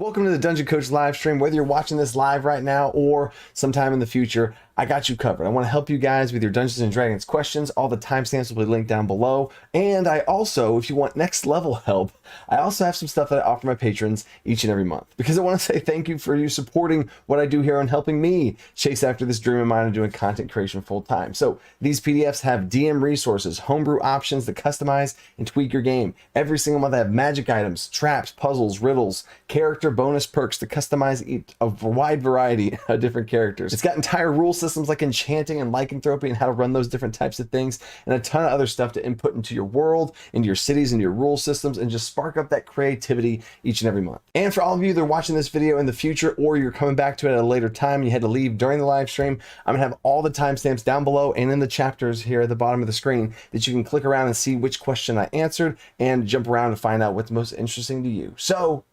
Welcome to the Dungeon Coach live stream. Whether you're watching this live right now or sometime in the future, I got you covered. I want to help you guys with your Dungeons and Dragons questions. All the timestamps will be linked down below. And I also, if you want next level help, I also have some stuff that I offer my patrons each and every month. Because I want to say thank you for you supporting what I do here and helping me chase after this dream of mine of doing content creation full time. So these PDFs have DM resources, homebrew options to customize and tweak your game. Every single month I have magic items, traps, puzzles, riddles, character bonus perks to customize a wide variety of different characters. It's got entire rule systems like enchanting and lycanthropy and how to run those different types of things, and a ton of other stuff to input into your world, into your cities, into your rule systems, and just spark up that creativity each and every month. And for all of you that are watching this video in the future, or you're coming back to it at a later time and you had to leave during the live stream, I'm gonna have all the timestamps down below and in the chapters here at the bottom of the screen that you can click around and see which question I answered and jump around and find out what's most interesting to you. So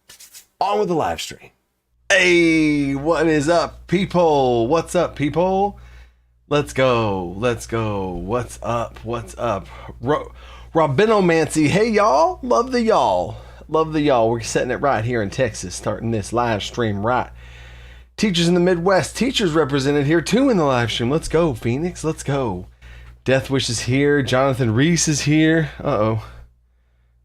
on with the live stream. Hey, what is up, people? What's up, people? Let's go. Let's go. What's up? What's up? Robinomancy. Hey, y'all. Love the y'all. Love the y'all. We're setting it right here in Texas, starting this live stream right. Teachers in the Midwest. Teachers represented here, too, in the live stream. Let's go, Phoenix. Let's go. Death Wish is here. Jonathan Reese is here. Uh-oh.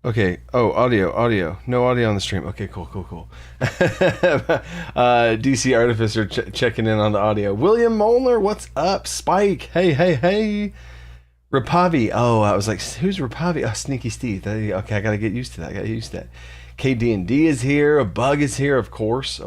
Okay. Oh, audio. No audio on the stream. Okay, cool. DC Artificer checking in on the audio. William Molnar, what's up? Spike, hey. Rapavi. Oh, I was like, who's Rapavi? Oh, Sneaky Steve. Okay, I gotta get used to that. KD&D is here. A Bug is here, of course.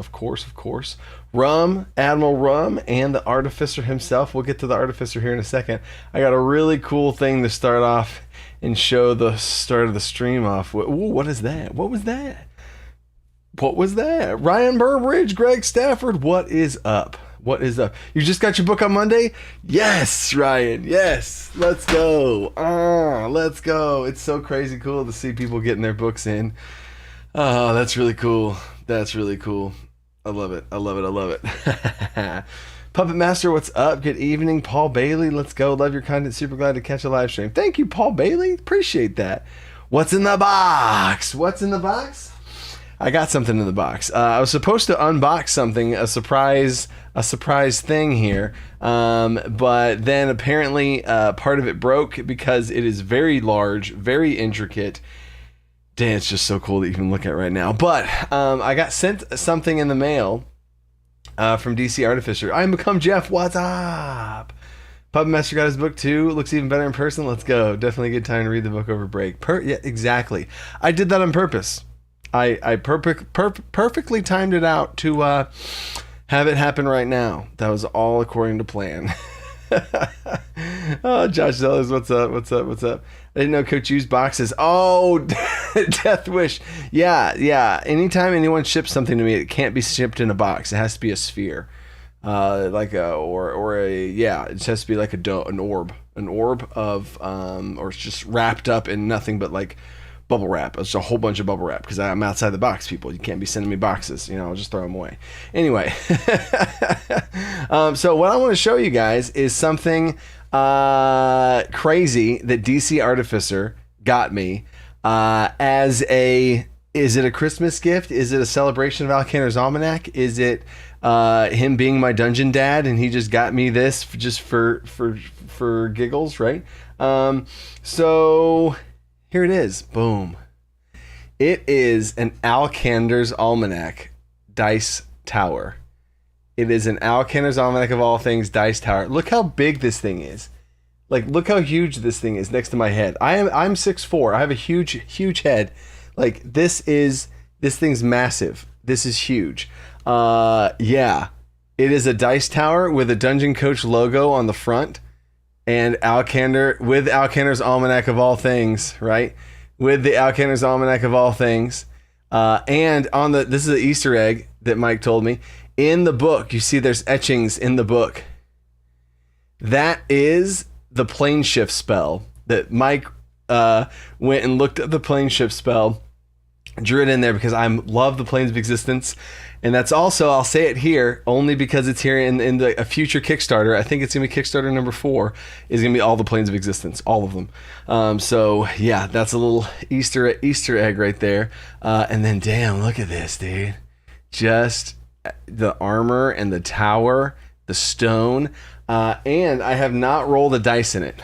Rum, Admiral Rum, and the Artificer himself. We'll get to the Artificer here in a second. I got a really cool thing to start off and show the start of the stream off. Ooh, what is that? What was that? Ryan Burbridge, Greg Stafford, what is up? You just got your book on Monday? Yes, Ryan, yes. Let's go. Let's go. It's so crazy cool to see people getting their books in. Oh, that's really cool. I love it. Puppet Master, what's up? Good evening. Paul Bailey, let's go. Love your content. Super glad to catch a live stream. Thank you, Paul Bailey. Appreciate that. What's in the box? I got something in the box. I was supposed to unbox something, a surprise thing here, but then apparently part of it broke because it is very large, very intricate. Damn, it's just so cool that you can look at right now. But I got sent something in the mail from DC Artificer. I'm Become Jeff. What's up? Puppet Master got his book too. Looks even better in person. Let's go. Definitely a good time to read the book over break. Yeah, exactly. I did that on purpose. I perfectly timed it out to have it happen right now. That was all according to plan. Oh, Josh Zellers, what's up? I didn't know Coach used boxes. Oh, Death Wish. Yeah. Anytime anyone ships something to me, it can't be shipped in a box. It has to be a sphere, it has to be like an orb of, or it's just wrapped up in nothing but like bubble wrap. It's a whole bunch of bubble wrap because I'm outside the box, people. You can't be sending me boxes. I'll just throw them away. Anyway, so what I want to show you guys is something crazy that DC Artificer got me is it a Christmas gift? Is it a celebration of Alcanar's Almanac? Is it him being my dungeon dad and he just got me this just for giggles, right? So here it is. Boom. It is an Alcanar's Almanac dice tower. It is an Alcanar's Almanac of all things dice tower. Look how big this thing is. Like, look how huge this thing is next to my head. I'm 6'4". I have a huge head. Like, this thing's massive. This is huge. Yeah. It is a dice tower with a Dungeon Coach logo on the front. And with Alcanar's Almanac of all things, right? With the Alcanar's Almanac of all things. And this is an Easter egg that Mike told me. In the book, you see there's etchings in the book. That is the plane shift spell that Mike went and looked at the plane shift spell, drew it in there because I love the planes of existence. And that's also, I'll say it here, only because it's here in a future Kickstarter. I think it's going to be Kickstarter number 4, is going to be all the planes of existence, all of them. So, yeah, that's a little Easter egg right there. And then, damn, look at this, dude. just the armor and the tower, the stone, and I have not rolled a dice in it.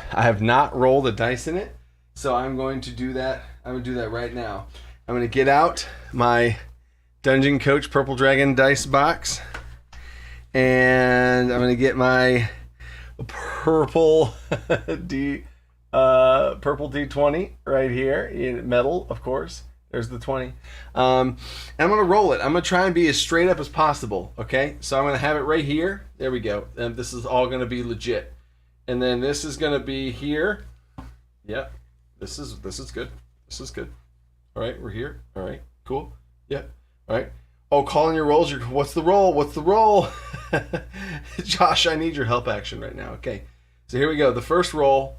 So I'm going to do that. I'm going to do that right now. I'm going to get out my Dungeon Coach Purple Dragon dice box, and I'm going to get my purple purple D20 right here in metal, of course. There's the 20. And I'm going to roll it. I'm going to try and be as straight up as possible, okay? So I'm going to have it right here. There we go. And this is all going to be legit. And then this is going to be here. Yep. This is good. This is good. All right, we're here. All right, cool. Yep. All right. Oh, calling your rolls. What's the roll? What's the roll? Josh, I need your help action right now. Okay. So here we go. The first roll.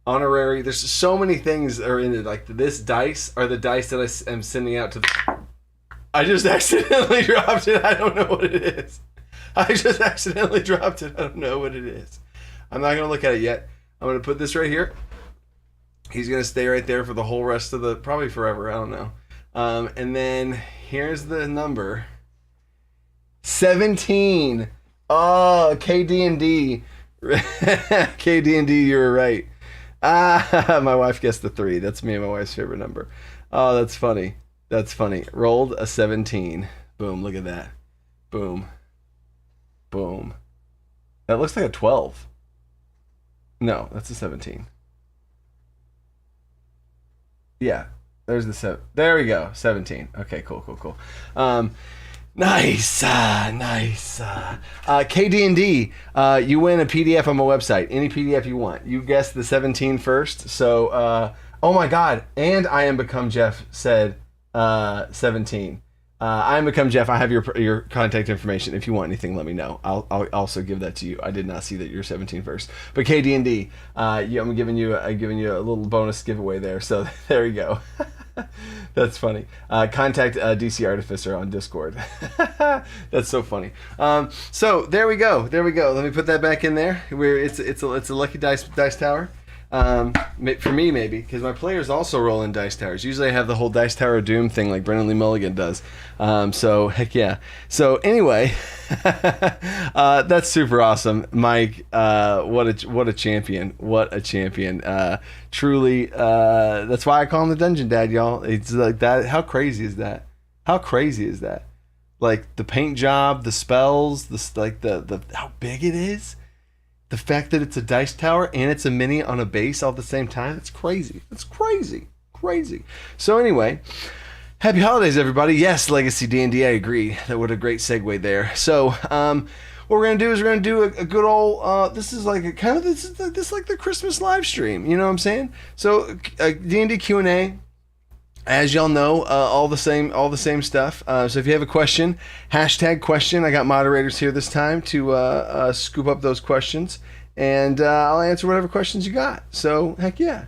Honorary. There's so many things that are in it. Like this dice are the dice that I am sending out to I just accidentally dropped it. I don't know what it is. I just accidentally dropped it. I don't know what it is. I'm not going to look at it yet. I'm going to put this right here. He's going to stay right there for the whole rest of probably forever. I don't know. And then here's the number. 17. Oh, KD&D. KD&D, you were right. My wife guessed the 3. That's me and my wife's favorite number. Oh, that's funny. That's funny. Rolled a 17. Boom, look at that. Boom. Boom. That looks like a 12. No, that's a 17. Yeah, there's the 7. There we go, 17. Okay, cool. Nice. KD&D, you win a PDF on my website. Any PDF you want. You guessed the 17 first. So, oh my God. And I Am Become Jeff said 17. I Am Become Jeff. I have your contact information. If you want anything, let me know. I'll also give that to you. I did not see that you're 17 first. But KD&D, I'm giving you a little bonus giveaway there. So there you go. That's funny. Contact DC Artificer on Discord. That's so funny. So there we go. Let me put that back in there. It's a lucky dice tower. For me maybe, because my players also roll in dice towers. Usually I have the whole dice tower of doom thing like Brennan Lee Mulligan does. So heck yeah. So anyway, that's super awesome, Mike. What a champion. Truly, that's why I call him the Dungeon Dad, y'all. It's like that. How crazy is that? Like the paint job, the spells, the how big it is. The fact that it's a dice tower and it's a mini on a base all at the same time, it's crazy. So anyway, happy holidays, everybody. Yes, Legacy D&D, I agree. What a great segue there. So what we're going to do is we're going to do a good old, this is like the Christmas live stream. You know what I'm saying? So D&D Q&A. As y'all know, all the same stuff. So if you have a question, #question. I got moderators here this time to scoop up those questions, and I'll answer whatever questions you got. So heck yeah.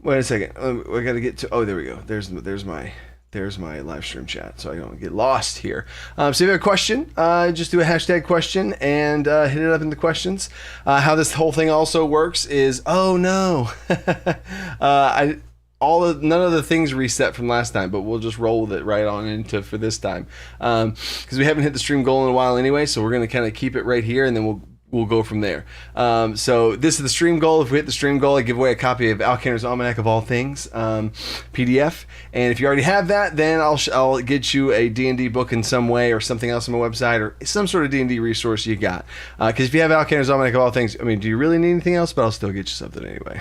Wait a second. I got to get to. Oh, there we go. There's my live stream chat, so I don't get lost here. So if you have a question, just do a #question and hit it up in the questions. How this whole thing also works is, oh no, none of the things reset from last time, but we'll just roll with it right on into for this time, because we haven't hit the stream goal in a while anyway, so we're going to kind of keep it right here, and then we'll go from there. So this is the stream goal. If we hit the stream goal, I give away a copy of Alcanar's Almanac of All Things PDF, and if you already have that, then I'll get you a D&D book in some way, or something else on my website, or some sort of D&D resource you got. Because if you have Alcanar's Almanac of All Things, I mean, do you really need anything else? But I'll still get you something anyway.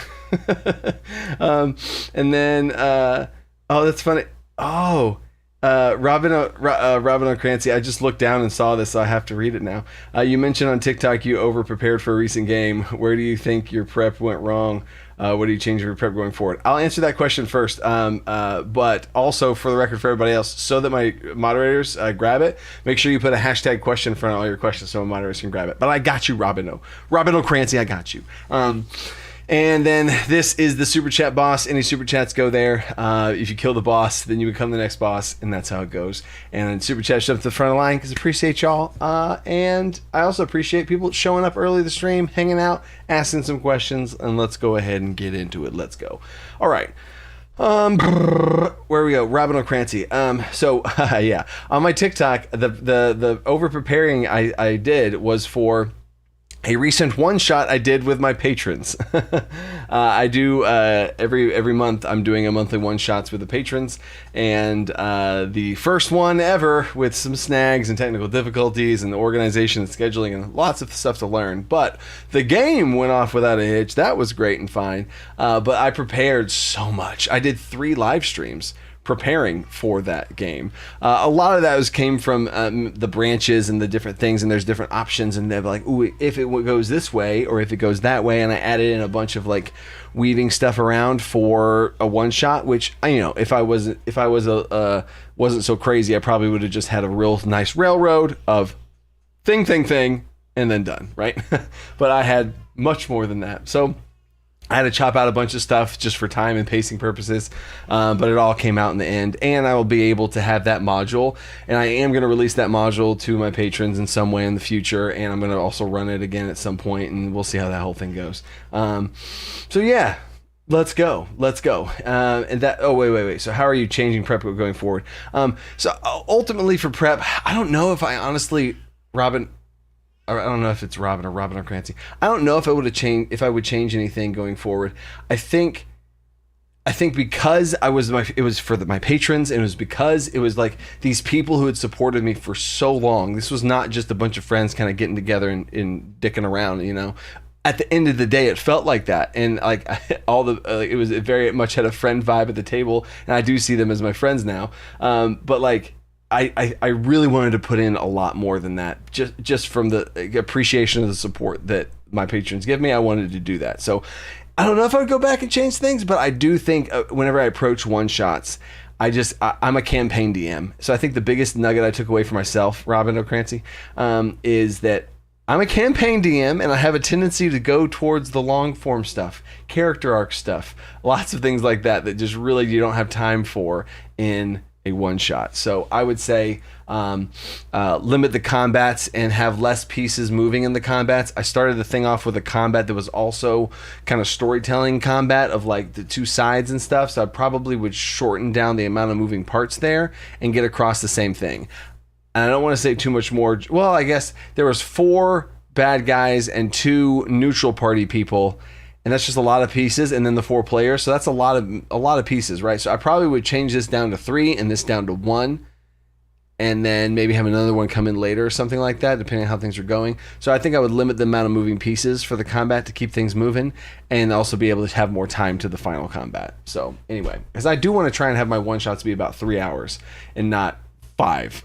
And then oh, that's funny. Oh, Robin O'Crancy, I just looked down and saw this, so I have to read it now. You mentioned on TikTok you over-prepared for a recent game. Where do you think your prep went wrong? What do you change your prep going forward? I'll answer that question first, but also for the record for everybody else, so that my moderators grab it, make sure you put a #question in front of all your questions so my moderators can grab it. But I got you, Robin O'Crancy, I got you. And then this is the Super Chat boss. Any Super Chats go there. If you kill the boss, then you become the next boss, and that's how it goes. And Super Chat stuff to the front of the line, because I appreciate y'all. And I also appreciate people showing up early to the stream, hanging out, asking some questions, and let's go ahead and get into it. Let's go. All right. Where we go? Robin O'Crancy. So yeah, on my TikTok, the over preparing I did was for a recent one shot I did with my patrons. I do every month. I'm doing a monthly one shots with the patrons, and the first one ever with some snags and technical difficulties and organization and scheduling and lots of stuff to learn. But the game went off without a hitch. That was great and fine. But I prepared so much. I did 3 live streams preparing for that game. A lot of that came from the branches and the different things, and there's different options, and they're like, ooh, if it goes this way or if it goes that way, and I added in a bunch of like weaving stuff around for a one shot, which if I wasn't so crazy, I probably would have just had a real nice railroad of thing and then done, right? But I had much more than that. So I had to chop out a bunch of stuff just for time and pacing purposes, but it all came out in the end, and I will be able to have that module, and I am going to release that module to my patrons in some way in the future, and I'm going to also run it again at some point, and we'll see how that whole thing goes. So yeah, let's go. And that, wait. So how are you changing prep going forward? So ultimately for prep, I don't know if I honestly, I don't know if it's Robin or Clancy. I don't know if I would change anything going forward. I think because it was for my patrons, and it was because it was like these people who had supported me for so long. This was not just a bunch of friends kind of getting together and dicking around, At the end of the day, it felt like that, and like it very much had a friend vibe at the table, and I do see them as my friends now. But like, I really wanted to put in a lot more than that, just from the appreciation of the support that my patrons give me. I wanted to do that. So I don't know if I would go back and change things, but I do think whenever I approach one shots, I'm a campaign DM. So I think the biggest nugget I took away for myself, Robin O'Crancy, is that I'm a campaign DM, and I have a tendency to go towards the long form stuff, character arc stuff, lots of things like that just really you don't have time for in a one shot. So I would say limit the combats and have less pieces moving in the combats. I started the thing off with a combat that was also kind of storytelling combat of like the 2 sides and stuff. So I probably would shorten down the amount of moving parts there and get across the same thing. And I don't want to say too much more. Well, I guess there was 4 bad guys and 2 neutral party people, and that's just a lot of pieces, and then the 4 players, so that's a lot of pieces, right? So I probably would change this down to 3 and this down to 1, and then maybe have another one come in later or something like that, depending on how things are going. So I think I would limit the amount of moving pieces for the combat to keep things moving, and also be able to have more time to the final combat. So anyway, because I do want to try and have my one shots be about 3 hours and not 5,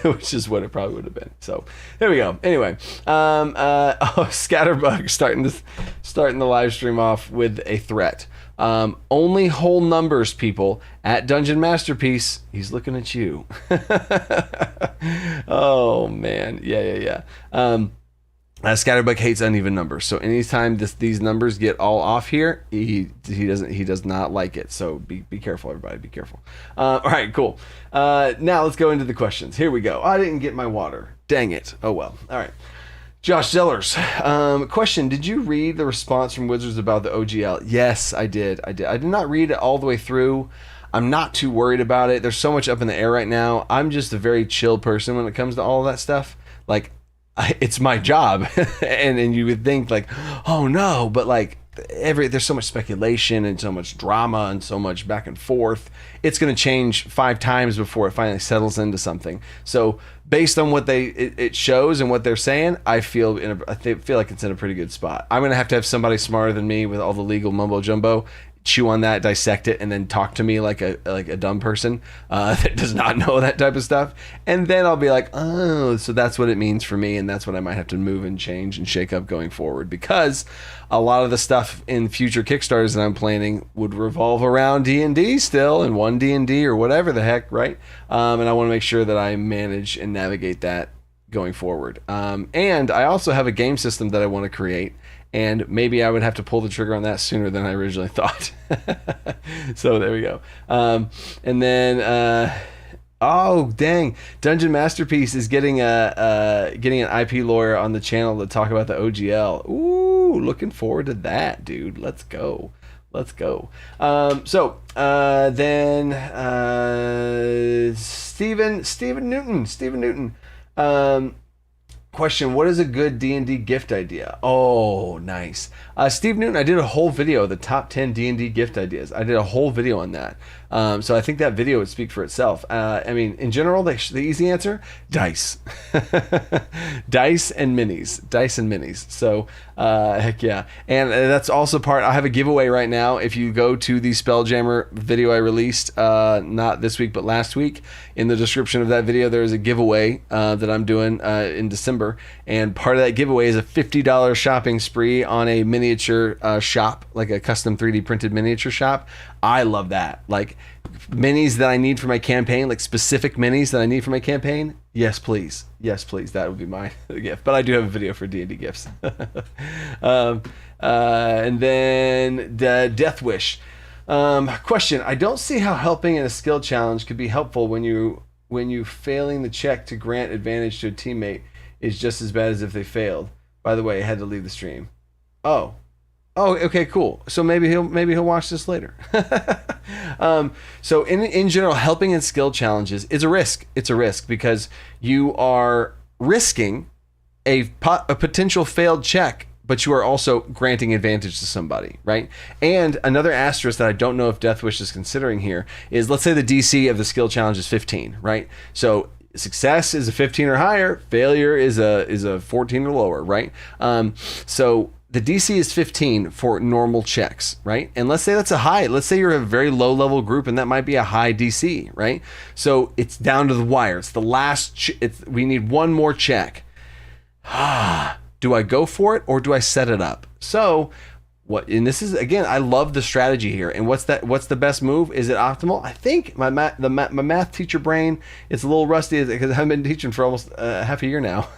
which is what it probably would have been. So there we go. Anyway, Scatterbug starting the live stream off with a threat. Only whole numbers, people. At Dungeon Masterpiece, he's looking at you. Oh man, yeah. Scatterbug hates uneven numbers, so anytime these numbers get all off here, he does not like it. So be careful, everybody. Be careful. All right, cool. Now let's go into the questions. Here we go. I didn't get my water. Dang it. Oh well. All right. Josh Zellers, question: did you read the response from Wizards about the OGL? Yes, I did. I did not read it all the way through. I'm not too worried about it. There's so much up in the air right now. I'm just a very chill person when it comes to all of that stuff. Like, it's my job, and you would think like, oh no, but like there's so much speculation and so much drama and so much back and forth. It's going to change 5 times before it finally settles into something. So based on what it shows and what they're saying, I feel like it's in a pretty good spot. I'm going to have somebody smarter than me with all the legal mumbo jumbo chew on that, dissect it, and then talk to me like a dumb person that does not know that type of stuff, and then I'll be like, oh, so that's what it means for me, and that's what I might have to move and change and shake up going forward, because a lot of the stuff in future Kickstarters that I'm planning would revolve around D&D still, and one D&D or whatever the heck, right? And I want to make sure that I manage and navigate that going forward. And I also have a game system that I want to create, and maybe I would have to pull the trigger on that sooner than I originally thought. So there we go. And then, oh dang, Dungeon Masterpiece is getting an IP lawyer on the channel to talk about the OGL. Ooh, looking forward to that, dude. Let's go. Let's go. Then Stephen Newton. Question, what is a good D&D gift idea? Oh, nice. Steve Newton, I did a whole video, the top 10 D&D gift ideas. I did a whole video on that. So I think that video would speak for itself. I mean, in general, the easy answer, dice. Dice and minis. So, heck yeah. And that's also I have a giveaway right now. If you go to the Spelljammer video I released, not this week, but last week, in the description of that video, there is a giveaway that I'm doing in December. And part of that giveaway is a $50 shopping spree on a miniature shop, like a custom 3D printed miniature shop. I love that. Like minis that I need for my campaign, like specific minis that I need for my campaign. Yes, please. That would be my gift. But I do have a video for D&D gifts. And then the Death Wish. Question, I don't see how helping in a skill challenge could be helpful when you failing the check to grant advantage to a teammate is just as bad as if they failed. By the way, I had to leave the stream. Oh, okay, cool. So maybe he'll watch this later. So in general, helping in skill challenges is a risk. It's a risk because you are risking a potential failed check, but you are also granting advantage to somebody, right? And another asterisk that I don't know if Death Wish is considering here is, let's say the DC of the skill challenge is 15, right? So success is a 15 or higher, failure is a 14 or lower, right? So the DC is 15 for normal checks, right? And let's say that's a high. Let's say you're a very low level group and that might be a high DC, right? So it's down to the wire. It's the last, we need one more check. Do I go for it or do I set it up? So and this is, again, I love the strategy here. And what's the best move? Is it optimal? I think my math teacher brain, it's a little rusty because I haven't been teaching for almost half a year now.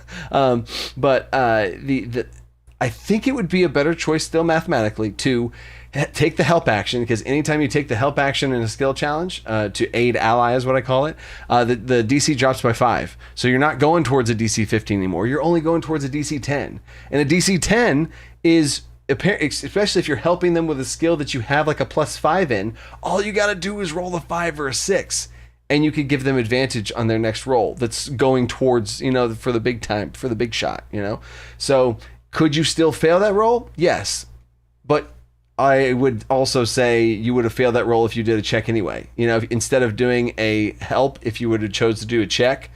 I think it would be a better choice still mathematically to take the help action, because anytime you take the help action in a skill challenge, to aid ally is what I call it, the DC drops by 5. So you're not going towards a DC 15 anymore. You're only going towards a DC 10. And a DC 10 is, especially if you're helping them with a skill that you have like a +5 in, all you got to do is roll a 5 or a 6. And you could give them advantage on their next roll that's going towards, for the big time, for the big shot, So could you still fail that roll? Yes. But I would also say you would have failed that roll if you did a check anyway. Instead of doing a help, if you would have chose to do a check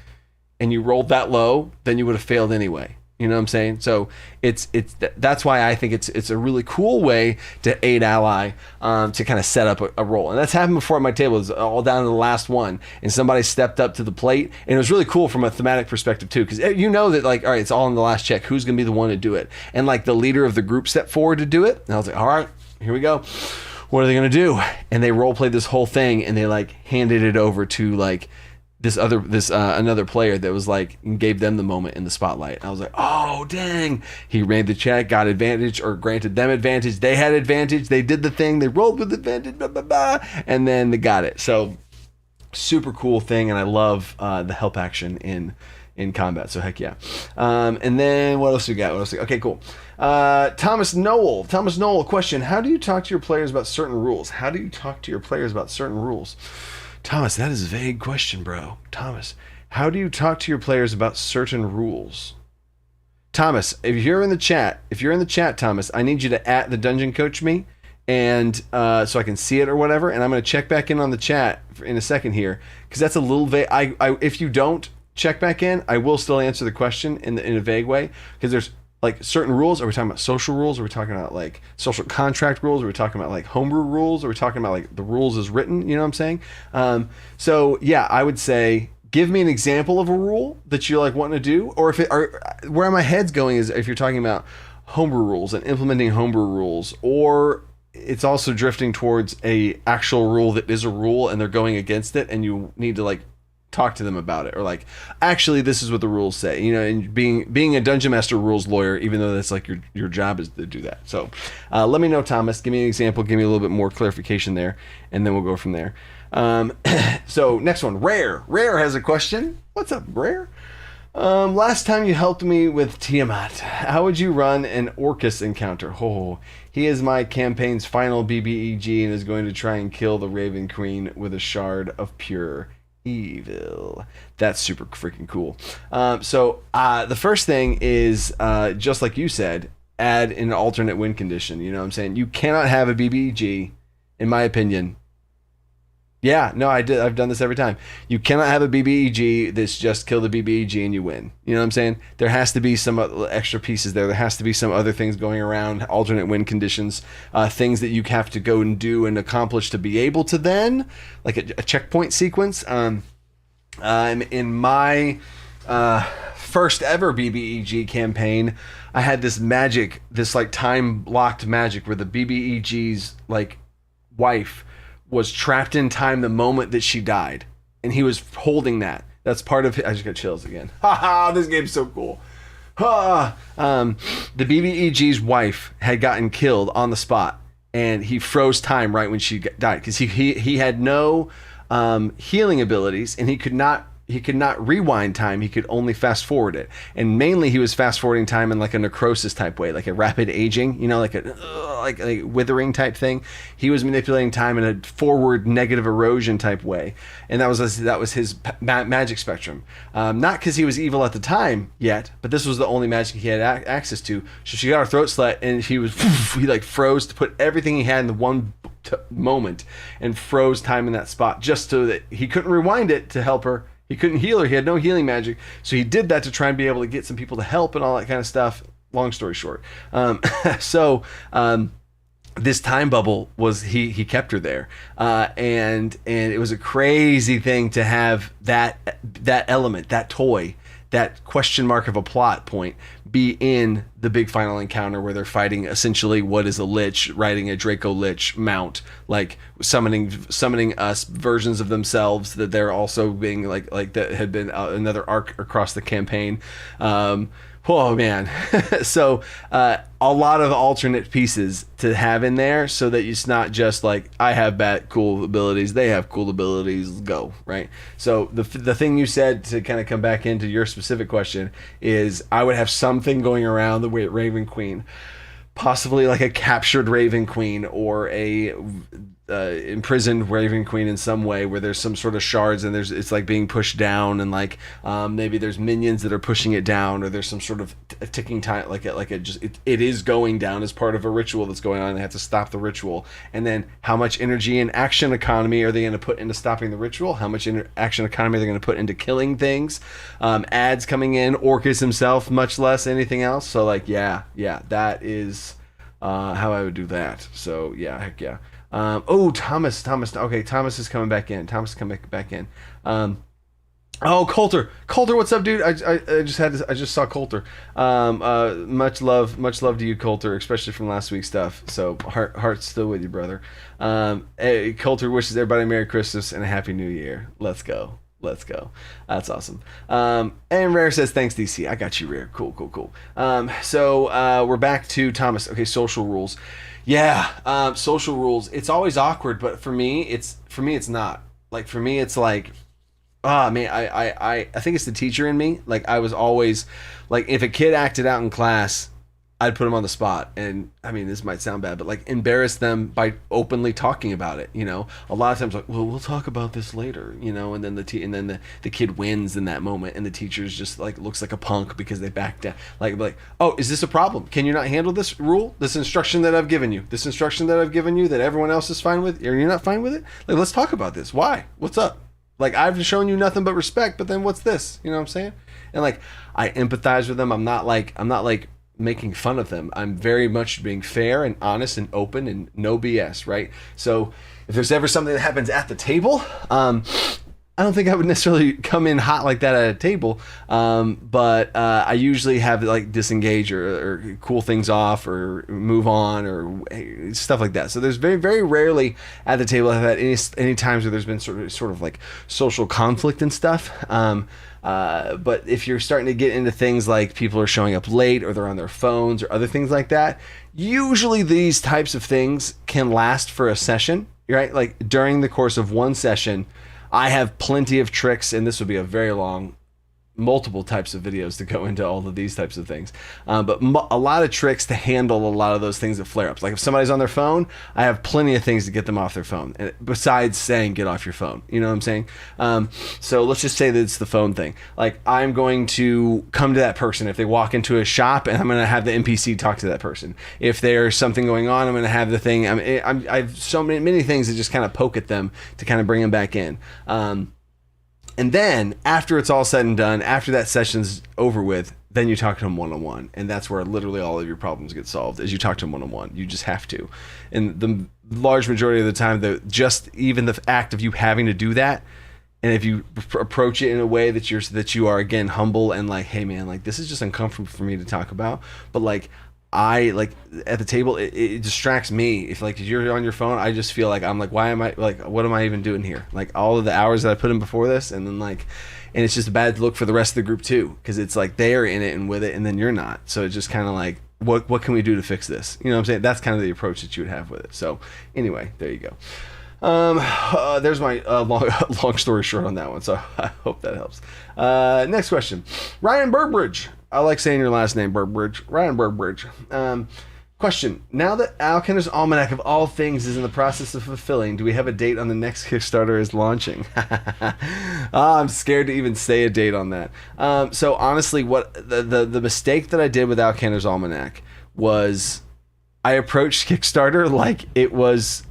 and you rolled that low, then you would have failed anyway. You know what I'm saying? So that's why I think it's a really cool way to aid ally, to kind of set up a roll. And that's happened before at my table. It was all down to the last one, and somebody stepped up to the plate, and it was really cool from a thematic perspective too, because that, like, all right, it's all in the last check. Who's gonna be the one to do it? And like the leader of the group stepped forward to do it, and I was like, all right, here we go. What are they gonna do? And they role played this whole thing, and they like handed it over to like another player that was like, gave them the moment in the spotlight. And I was like, oh dang, he made the check, got advantage, or granted them advantage. They had advantage. They did the thing. They rolled with advantage, blah, blah, blah, and then they got it. So super cool thing. And I love the help action in combat. So heck yeah. And then what else we got? Okay, cool. Thomas Noel, question. How do you talk to your players about certain rules? Thomas, that is a vague question, bro. Thomas, how do you talk to your players about certain rules? Thomas, if you're in the chat, Thomas, I need you to @ the dungeon coach me, and so I can see it or whatever. And I'm going to check back in on the chat in a second here, because that's a little vague. If you don't check back in, I will still answer the question in a vague way, because there's like certain rules. Are we talking about social rules? Are we talking about like social contract rules? Are we talking about like homebrew rules? Are we talking about like the rules as written? You know what I'm saying? So yeah, I would say, give me an example of a rule that you like wanting to do, or where my head's going is if you're talking about homebrew rules and implementing homebrew rules, or it's also drifting towards a actual rule that is a rule and they're going against it and you need to like talk to them about it, or like, actually this is what the rules say, and being a dungeon master rules lawyer, even though that's like your job is to do that. So let me know, Thomas, give me an example, give me a little bit more clarification there, and then we'll go from there. So next one, Rare has a question. What's up, Rare? Last time you helped me with Tiamat, how would you run an Orcus encounter? Oh, he is my campaign's final BBEG and is going to try and kill the Raven Queen with a shard of pure evil. That's super freaking cool. The first thing is, just like you said, add an alternate win condition. You know what I'm saying? You cannot have a BBEG, in my opinion. Yeah, no, I've done this every time. You cannot have a BBEG that's just kill the BBEG and you win. You know what I'm saying? There has to be some extra pieces there. There has to be some other things going around, alternate win conditions, things that you have to go and do and accomplish to be able to then, like a checkpoint sequence. In my first ever BBEG campaign, I had this magic, this like time locked magic where the BBEG's like wife was trapped in time the moment that she died, and he was holding that. That's part of it. I just got chills again. Ha! This game's so cool. The BBEG's wife had gotten killed on the spot, and he froze time right when she died because he had no healing abilities, and he could not rewind time. He could only fast forward it, and mainly he was fast forwarding time in like a necrosis type way, like a rapid aging, you know, like a withering type thing. He was manipulating time in a forward negative erosion type way, and that was his magic spectrum. Not because he was evil at the time yet, but this was the only magic he had access to. So she got her throat slit, and he like froze to put everything he had in the one moment, and froze time in that spot just so that he couldn't rewind it to help her. He couldn't heal her. He had no healing magic. So he did that to try and be able to get some people to help and all that kind of stuff. Long story short. This time bubble was, he kept her there. And it was a crazy thing to have that element, that toy, that question mark of a plot point be in the big final encounter where they're fighting essentially what is a lich riding a Draco Lich mount, like summoning us versions of themselves that they're also being like that had been another arc across the campaign. Oh man. So a lot of alternate pieces to have in there so that it's not just like I have bad cool abilities, they have cool abilities, go, right? So the thing you said to kind of come back into your specific question is I would have something going around the way Raven Queen, possibly like a captured Raven Queen or a imprisoned Raven Queen in some way where there's some sort of shards and it's like being pushed down, and like maybe there's minions that are pushing it down, or there's some sort of ticking time, it is going down as part of a ritual that's going on, and they have to stop the ritual. And then how much energy and action economy are they going to put into stopping the ritual? How much action economy are they going to put into killing things? Ads coming in, Orcus himself, much less anything else. So like that is how I would do that. So yeah, heck yeah. Thomas. Okay, Thomas is coming back in. Coulter, what's up, dude? I just saw Coulter. Much love to you, Coulter, especially from last week's stuff. So heart's still with you, brother. Coulter wishes everybody Merry Christmas and a Happy New Year. Let's go. That's awesome. And Rare says, thanks, DC. I got you, Rare. Cool. So we're back to Thomas. Okay, social rules. Yeah, social rules. It's always awkward, but for me, it's not. Like, for me, it's like, man, I think it's the teacher in me. Like, I was always, like, if a kid acted out in class, I'd put them on the spot, and I mean, this might sound bad, but like embarrass them by openly talking about it. You know, a lot of times like, well, we'll talk about this later. You know, and then the kid wins in that moment, and the teacher's just like looks like a punk because they backed down. Like, oh, is this a problem? Can you not handle this rule? This instruction that I've given you that everyone else is fine with, or you're not fine with it? Like, let's talk about this. Why? What's up? Like, I've shown you nothing but respect, but then what's this? You know what I'm saying? And like, I empathize with them. I'm not like making fun of them. I'm very much being fair and honest and open and no BS, right? So if there's ever something that happens at the table, I don't think I would necessarily come in hot like that at a table, but I usually have like disengage or cool things off or move on or stuff like that. So there's very, very rarely at the table I've had any times where there's been sort of like social conflict and stuff. But if you're starting to get into things like people are showing up late or they're on their phones or other things like that, usually these types of things can last for a session, right? Like during the course of one session, I have plenty of tricks, and this would be a very long multiple types of videos to go into all of these types of things. But a lot of tricks to handle a lot of those things that flare ups. Like if somebody's on their phone, I have plenty of things to get them off their phone, besides saying get off your phone. You know what I'm saying? So let's just say that it's the phone thing. Like I'm going to come to that person if they walk into a shop, and I'm going to have the NPC talk to that person. If there's something going on, I'm going to have the thing. I have so many things that just kind of poke at them to kind of bring them back in. And then after it's all said and done, after that session's over with, then you talk to them one-on-one. And that's where literally all of your problems get solved, is you talk to them one-on-one. You just have to. And the large majority of the time, just even the act of you having to do that, and if you approach it in a way that you are again humble and like, hey man, like this is just uncomfortable for me to talk about, but like I like at the table, it distracts me. If like you're on your phone, I just feel like I'm like, why am I like, what am I even doing here? Like all of the hours that I put in before this, and then like, and it's just a bad look for the rest of the group too, because it's like they are in it and with it, and then you're not. So it's just kind of like, what can we do to fix this? You know what I'm saying? That's kind of the approach that you would have with it. So anyway, there you go. There's my long story short on that one. So I hope that helps. Next question, Ryan Burbridge. I like saying your last name, Burbridge. Ryan Burbridge. Question. Now that Alkender's Almanac of all things is in the process of fulfilling, do we have a date on the next Kickstarter is launching? I'm scared to even say a date on that. So honestly, what the mistake that I did with Alkender's Almanac was I approached Kickstarter like it was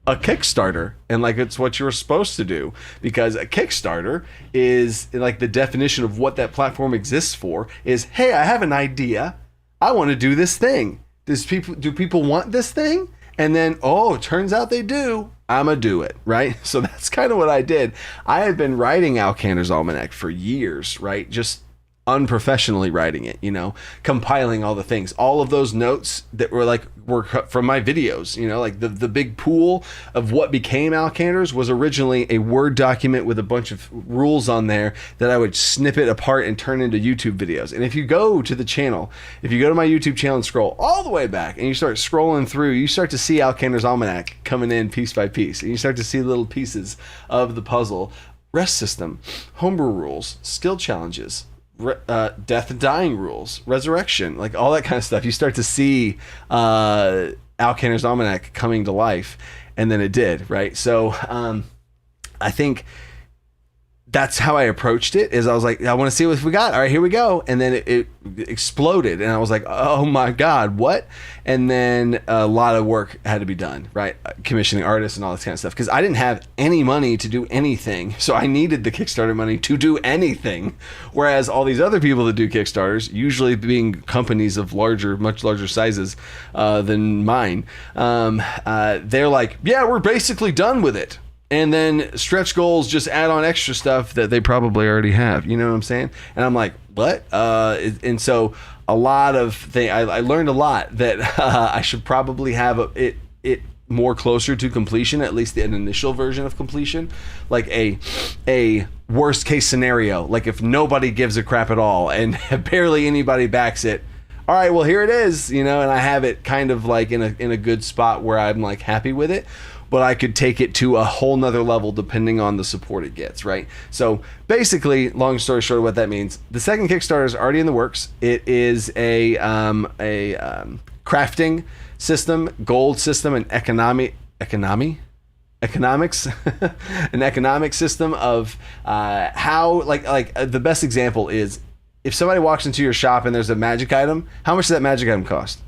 a Kickstarter, and like it's what you were supposed to do, because a Kickstarter is like the definition of what that platform exists for is, hey, I have an idea, I want to do this thing. Do people want this thing? And then, oh, it turns out they do. I'ma do it, right? So that's kind of what I did. I had been writing Alkender's Almanac for years, right? Just unprofessionally writing it, you know, compiling all the things, all of those notes that were from my videos, you know, like the big pool of what became Alkender's was originally a Word document with a bunch of rules on there that I would snip it apart and turn into YouTube videos. And if you go to the channel, if you go to my YouTube channel and scroll all the way back and you start scrolling through, you start to see Alkender's Almanac coming in piece by piece, and you start to see little pieces of the puzzle: rest system, homebrew rules, skill challenges, death and dying rules, resurrection, like all that kind of stuff. You start to see Alkender's Almanac coming to life, and then it did, right? So I think that's how I approached it, is I was like, I want to see what we got. All right, here we go. And then it exploded, and I was like, oh my God, what? And then a lot of work had to be done, right? Commissioning artists and all this kind of stuff, because I didn't have any money to do anything. So I needed the Kickstarter money to do anything. Whereas all these other people that do Kickstarters, usually being companies of much larger sizes than mine, they're like, yeah, we're basically done with it. And then stretch goals just add on extra stuff that they probably already have. You know what I'm saying? And I'm like, what? And so a lot of things, I learned a lot that I should probably have it more closer to completion, at least an initial version of completion, like a worst case scenario. Like if nobody gives a crap at all and barely anybody backs it, all right, well, here it is, you know, and I have it kind of like in a good spot where I'm like happy with it. But I could take it to a whole nother level depending on the support it gets, right? So basically, long story short, what that means, the second Kickstarter is already in the works. It is a crafting system, gold system, and economics, an economic system of how, like the best example is if somebody walks into your shop and there's a magic item, how much does that magic item cost?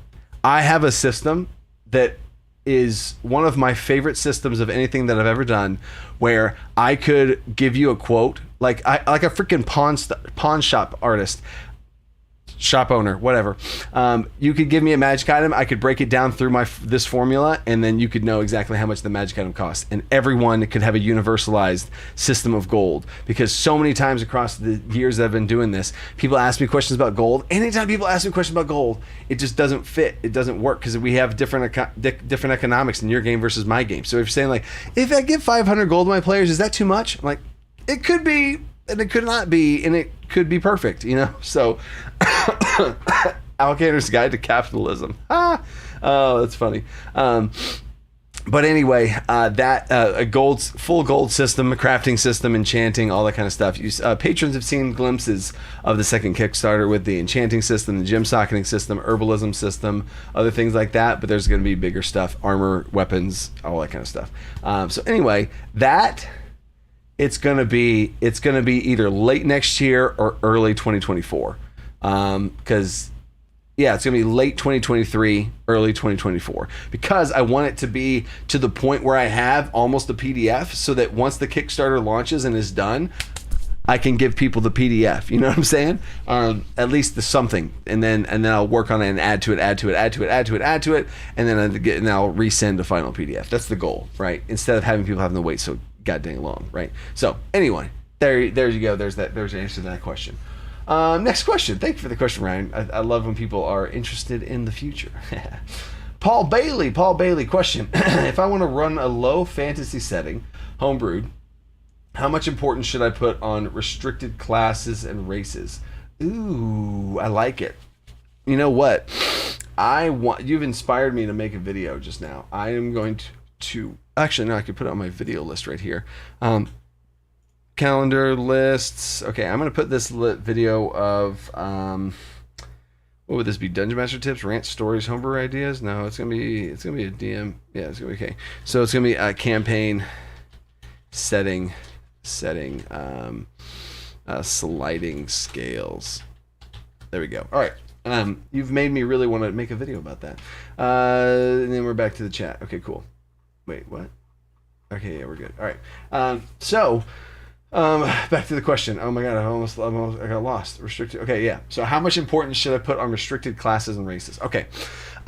I have a system that is one of my favorite systems of anything that I've ever done, where I could give you a quote, like a freaking pawn shop artist, shop owner, whatever. You could give me a magic item, I could break it down through this formula, and then you could know exactly how much the magic item costs, and everyone could have a universalized system of gold. Because so many times across the years that I've been doing this, people ask me questions about gold. Anytime people ask me questions about gold, it just doesn't fit, it doesn't work, because we have different economics in your game versus my game. So if you're saying like, if I give 500 gold to my players, is that too much? I'm like, it could be, and it could not be, and it could be perfect, you know? So Alkender's Guide to Capitalism. Oh, that's funny. But anyway, a full gold system, a crafting system, enchanting, all that kind of stuff. Patrons have seen glimpses of the second Kickstarter with the enchanting system, the gem socketing system, herbalism system, other things like that. But there's going to be bigger stuff, armor, weapons, all that kind of stuff. So anyway, it's going to be either late next year or early 2024, because. Yeah, it's going to be late 2023, early 2024, because I want it to be to the point where I have almost a PDF, so that once the Kickstarter launches and is done, I can give people the PDF. You know what I'm saying? At least the something, and then I'll work on it and add to it, and then I'll resend the final PDF. That's the goal, right? Instead of having people having to wait so goddamn long, right? So anyway, there you go. There's the answer to that question. Next question. Thank you for the question, Ryan. I love when people are interested in the future. Paul Bailey question. If I want to run a low fantasy setting, homebrewed, how much importance should I put on restricted classes and races? Ooh, I like it. You know what? You've inspired me to make a video just now. I am going to actually, no, I could put it on my video list right here. Calendar lists. Okay, I'm gonna put this video of what would this be? Dungeon Master tips, rant stories, homebrew ideas. No, it's gonna be a DM. Yeah, it's gonna be okay. So it's gonna be a campaign setting, sliding scales. There we go. All right. You've made me really want to make a video about that. And then we're back to the chat. Okay, cool. Wait, what? Okay, yeah, we're good. All right. Back to the question. Oh my god, I got lost. Restricted. Okay, yeah. So how much importance should I put on restricted classes and races? Okay. If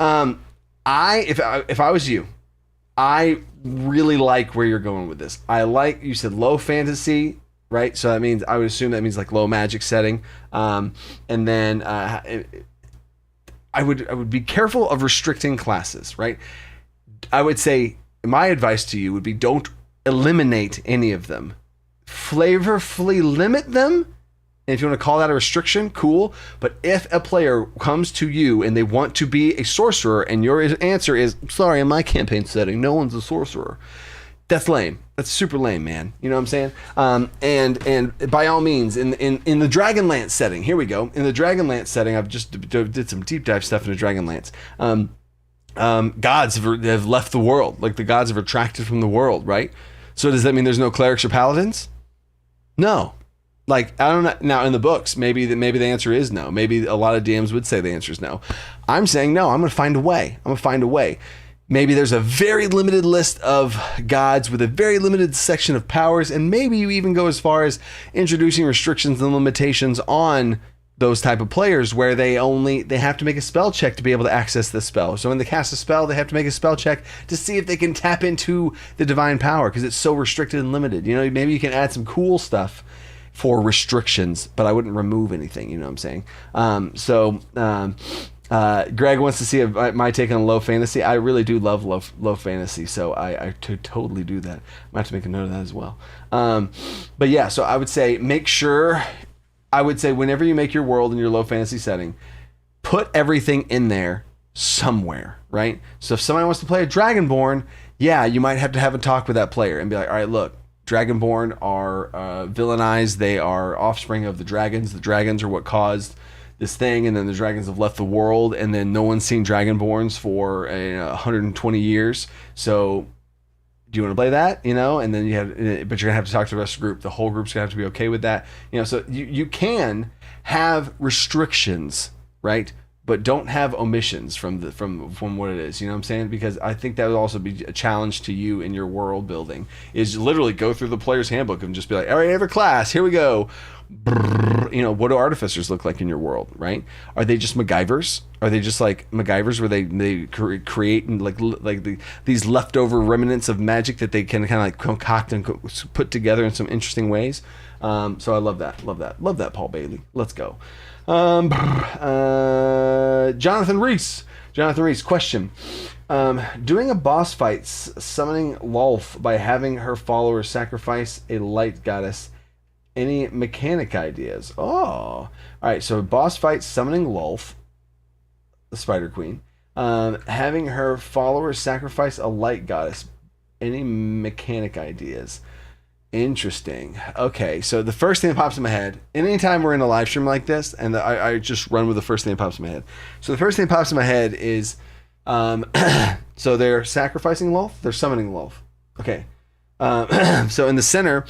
I was you, I really like where you're going with this. You said low fantasy, right? So that means, I would assume that means like low magic setting. And then I would be careful of restricting classes, right? I would say my advice to you would be, don't eliminate any of them. Flavorfully limit them. And if you want to call that a restriction, cool. But if a player comes to you and they want to be a sorcerer, and your answer is, sorry, in my campaign setting, no one's a sorcerer, that's lame. That's super lame, man. You know what I'm saying? And by all means, in the Dragonlance setting, here we go. In the Dragonlance setting, I've just did some deep dive stuff into Dragonlance. Gods have left the world. Like, the gods have retracted from the world, right? So does that mean there's no clerics or paladins? No. Like, I don't know. Now, in the books, maybe the answer is no. Maybe a lot of DMs would say the answer is no. I'm saying no. I'm going to find a way. Maybe there's a very limited list of gods with a very limited section of powers, and maybe you even go as far as introducing restrictions and limitations on those type of players, where they have to make a spell check to be able to access the spell. So when they cast a spell, they have to make a spell check to see if they can tap into the divine power, because it's so restricted and limited. You know, maybe you can add some cool stuff for restrictions, but I wouldn't remove anything. You know what I'm saying? Greg wants to see my take on low fantasy. I really do love low fantasy, so I totally do that. I might have to make a note of that as well. But yeah, so I would say whenever you make your world in your low fantasy setting, put everything in there somewhere, right? So if somebody wants to play a Dragonborn, yeah, you might have to have a talk with that player and be like, all right, look, Dragonborn are villainized. They are offspring of the dragons. The dragons are what caused this thing, and then the dragons have left the world, and then no one's seen Dragonborns for 120 years. So do you want to play that? You know, and then but you're gonna have to talk to the rest of the group. The whole group's gonna have to be okay with that. You know, so you can have restrictions, right? But don't have omissions from what it is. You know what I'm saying? Because I think that would also be a challenge to you in your world building, is literally go through the player's handbook and just be like, all right, every class, here we go. You know, what do artificers look like in your world, right? Are they just MacGyvers? Are they just like MacGyvers where they create and these leftover remnants of magic that they can kind of like concoct and put together in some interesting ways? So I love that, Paul Bailey. Let's go. Jonathan Reese, question. Doing a boss fight, summoning Lolf by having her followers sacrifice a light goddess. Any mechanic ideas? Oh, all right. So boss fight, summoning Lolf, the Spider Queen. Having her followers sacrifice a light goddess. Any mechanic ideas? Interesting. Okay, so the first thing that pops in my head, and anytime we're in a live stream like this, and I just run with the first thing that pops in my head. So the first thing that pops in my head is, so they're sacrificing Lolth, they're summoning Lolth. Okay. So in the center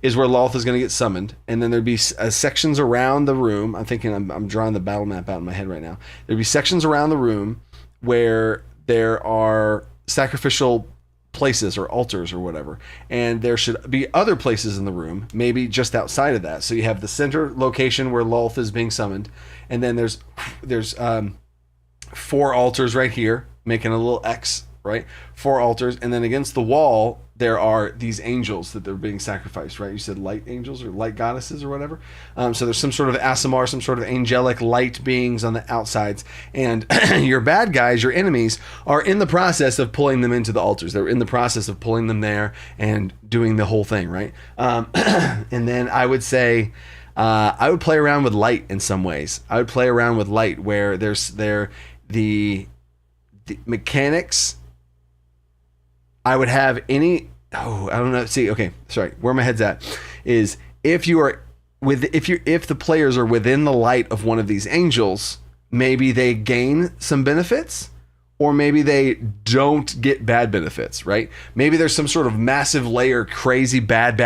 is where Lolth is going to get summoned, and then there'd be sections around the room. I'm thinking, I'm drawing the battle map out in my head right now. There'd be sections around the room where there are sacrificial places or altars or whatever, and there should be other places in the room, maybe just outside of that. So you have the center location where Lolth is being summoned, and then there's 4 altars right here, making a little X, right? 4 altars, and then against the wall there are these angels that they're being sacrificed, right? You said light angels or light goddesses or whatever. So there's some sort of Asimar, some sort of angelic light beings on the outsides, and your bad guys, your enemies, are in the process of pulling them into the altars. They're in the process of pulling them there and doing the whole thing, right? And then I would say, I would play around with light in some ways. I would play around with light where the mechanics. I would have I don't know. See, okay, sorry. Where my head's at is if the players are within the light of one of these angels, maybe they gain some benefits, or maybe they don't get bad benefits, right? Maybe there's some sort of massive layer, crazy bad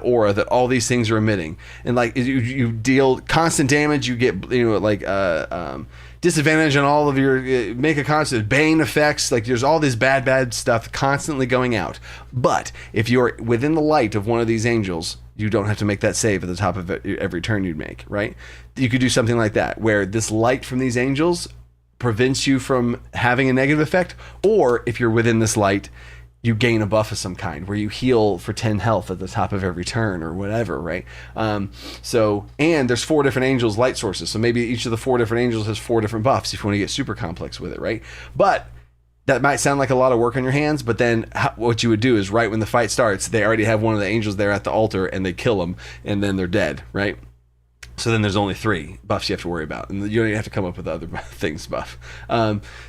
aura that all these things are emitting, and like you deal constant damage, you get disadvantage on all of your, make a constant bane effects, like there's all this bad stuff constantly going out. But if you're within the light of one of these angels, you don't have to make that save at the top of every turn you'd make, right? You could do something like that, where this light from these angels prevents you from having a negative effect, or if you're within this light, you gain a buff of some kind where you heal for 10 health at the top of every turn or whatever, right? And there's 4 different angels light sources, so maybe each of the 4 different angels has 4 different buffs if you want to get super complex with it, right? But that might sound like a lot of work on your hands, but then what you would do is right when the fight starts, they already have one of the angels there at the altar, and they kill them, and then they're dead, right? So then there's only 3 buffs you have to worry about, and you don't even have to come up with other things buff.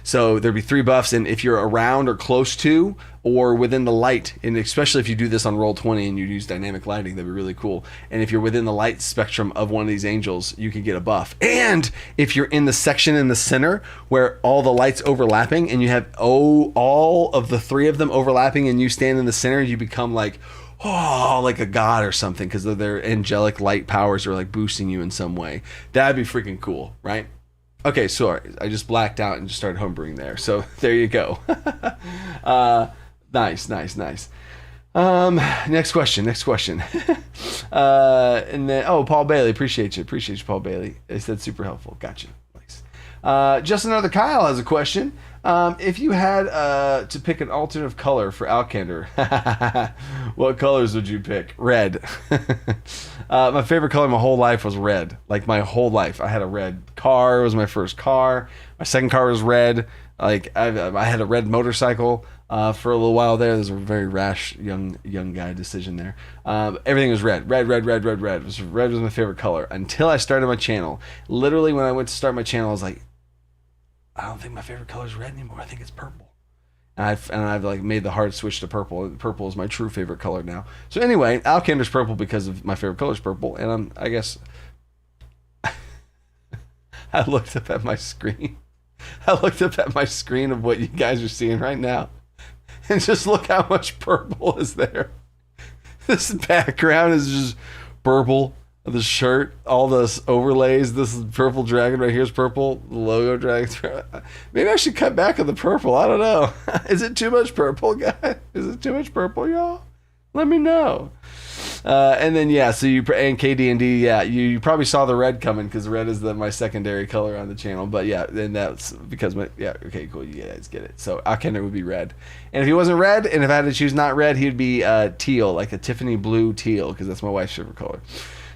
So there'd be 3 buffs, and if you're around or close to or within the light, and especially if you do this on Roll20 and you use dynamic lighting, that'd be really cool. And if you're within the light spectrum of one of these angels, you can get a buff. And if you're in the section in the center where all the lights overlapping, and you have all of the 3 of them overlapping, and you stand in the center, you become like a god or something, because their angelic light powers are like boosting you in some way. That'd be freaking cool, right? Okay, sorry, I just blacked out and just started homebrewing there. So there you go. Nice. Next question. And then, Paul Bailey, appreciate you, Paul Bailey. They said super helpful. Gotcha. Nice. Just another Kyle has a question. If you had to pick an alternative color for Alkander, what colors would you pick? Red. My favorite color my whole life was red. Like my whole life, I had a red car. It was my first car. My second car was red. Like I had a red motorcycle for a little while there. There's a very rash young guy decision there. Everything was red. Red was my favorite color until I started my channel. Literally, when I went to start my channel, I was like, I don't think my favorite color is red anymore. I think it's purple. And I've like made the hard switch to purple. Purple is my true favorite color now. So anyway, Alkander's purple because of my favorite color is purple. And I guess I looked up at my screen. of what you guys are seeing right now. And just look how much purple is there. This background is just purple. The shirt, all this overlays, this is purple dragon right here is purple, the logo dragon. Maybe I should cut back on the purple. I don't know. Is it too much purple, guys? Is it too much purple, y'all? Let me know. And then, so and KD&D, you probably saw the red coming because red is my secondary color on the channel. But then that's because okay, cool, you guys get it. So Alkander would be red. And if he wasn't red, and if I had to choose not red, he'd be teal, like a Tiffany blue teal, because that's my wife's favorite color.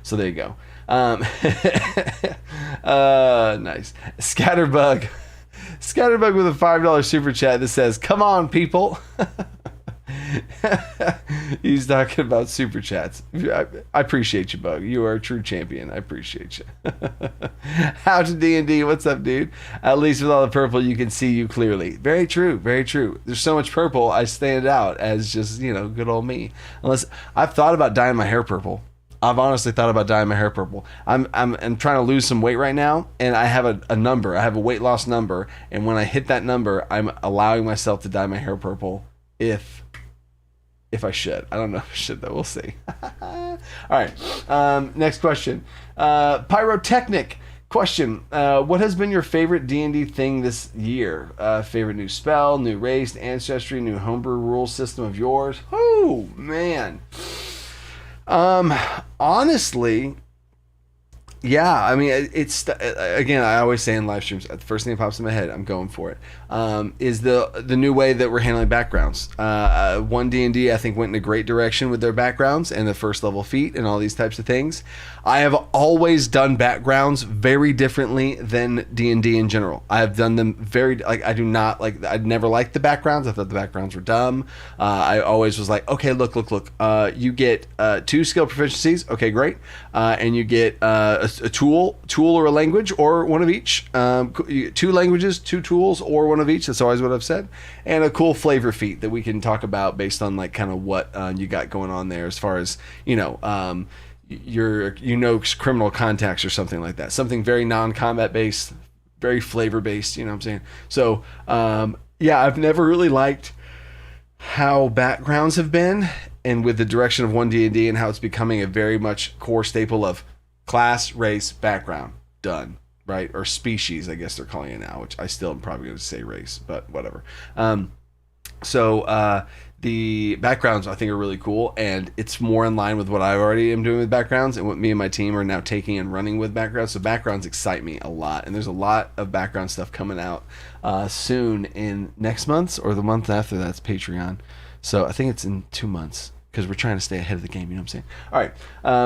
So there you go. Nice. Scatterbug with a $5 super chat that says, "Come on, people." He's talking about super chats. I appreciate you, Bug. You are a true champion. I appreciate you. How to D&D? What's up, dude? At least with all the purple, you can see you clearly. Very true. Very true. There's so much purple, I stand out as just, good old me. Unless I've thought about dyeing my hair purple. I've honestly thought about dyeing my hair purple. I'm trying to lose some weight right now, and I have a number. I have a weight loss number, and when I hit that number, I'm allowing myself to dye my hair purple if I should. I don't know if I should, though. We'll see. All right. Next question. Pyrotechnic question. What has been your favorite D&D thing this year? Favorite new spell, new race, ancestry, new homebrew rule system of yours? Oh, man. Honestly, yeah, I mean, it's, again, I always say in live streams, the first thing that pops in my head, I'm going for it, is the new way that we're handling backgrounds. One D&D, I think, went in a great direction with their backgrounds and the first level feat and all these types of things. I have always done backgrounds very differently than D&D in general. I have done them I never liked the backgrounds. I thought the backgrounds were dumb. I always was like, okay, look. You get 2 skill proficiencies. Okay, great. And you get a tool or a language or one of each. 2 languages, 2 tools or one of each. That's always what I've said. And a cool flavor feat that we can talk about based on like kind of what you got going on there as far as, your criminal contacts or something like that. Something very non-combat based, very flavor based, you know what I'm saying? So, yeah, I've never really liked how backgrounds have been, and with the direction of 1D&D and how it's becoming a very much core staple of class, race, background, done, right? Or species, I guess they're calling it now, which I still am probably going to say race, but whatever. The backgrounds I think are really cool, and it's more in line with what I already am doing with backgrounds and what me and my team are now taking and running with backgrounds. So backgrounds excite me a lot, and there's a lot of background stuff coming out soon in next month's or the month after that's Patreon. So I think it's in 2 months because we're trying to stay ahead of the game, you know what I'm saying? All right,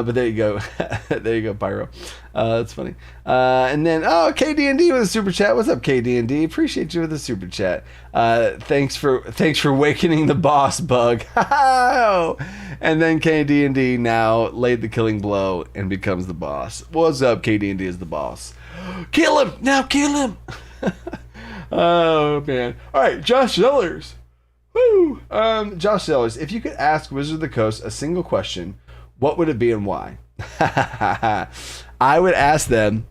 but there you go. There you go, Pyro. That's funny. And then, KD&D with a super chat. What's up, KD&D? Appreciate you with the super chat. Thanks for awakening the boss, Bug. And then KD&D now laid the killing blow and becomes the boss. What's up, KD&D is the boss. Kill him! Now kill him! Oh, man. All right, Josh Sellers. Woo! Josh Sellers, if you could ask Wizard of the Coast a single question, what would it be and why? I would ask them,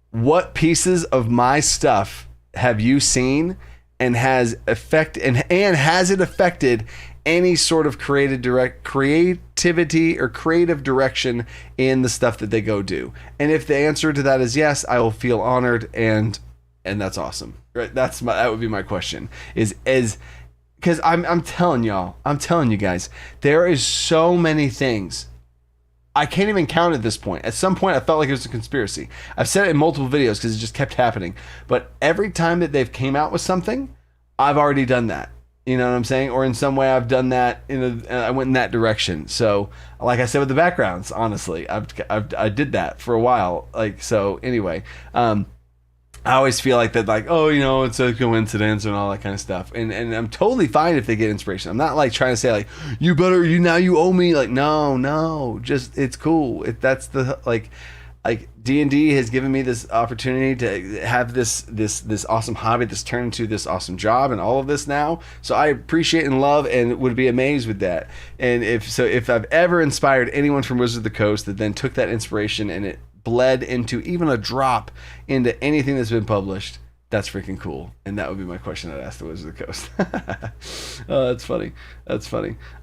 what pieces of my stuff have you seen and has it affected any sort of creativity or creative direction in the stuff that they go do? And if the answer to that is yes, I will feel honored, and that's awesome. Right? That would be my question. Is because I'm telling you guys, there is so many things I can't even count at this point. At some point, I felt like it was a conspiracy. I've said it in multiple videos because it just kept happening. But every time that they've came out with something, I've already done that. You know what I'm saying? Or in some way, I've done that. I went in that direction. So, like I said with the backgrounds, honestly, I did that for a while. Like, so anyway, I always feel like that, like, it's a coincidence and all that kind of stuff. And I'm totally fine if they get inspiration. I'm not like trying to say like, you owe me. Like, no, just, it's cool. That's the, like D&D has given me this opportunity to have this awesome hobby that's turned into this awesome job and all of this now. So I appreciate and love and would be amazed with that. And if I've ever inspired anyone from Wizard of the Coast that then took that inspiration and it bled into even a drop into anything that's been published, that's freaking cool. And that would be my question I'd ask the Wizard of the Coast. Oh, that's funny.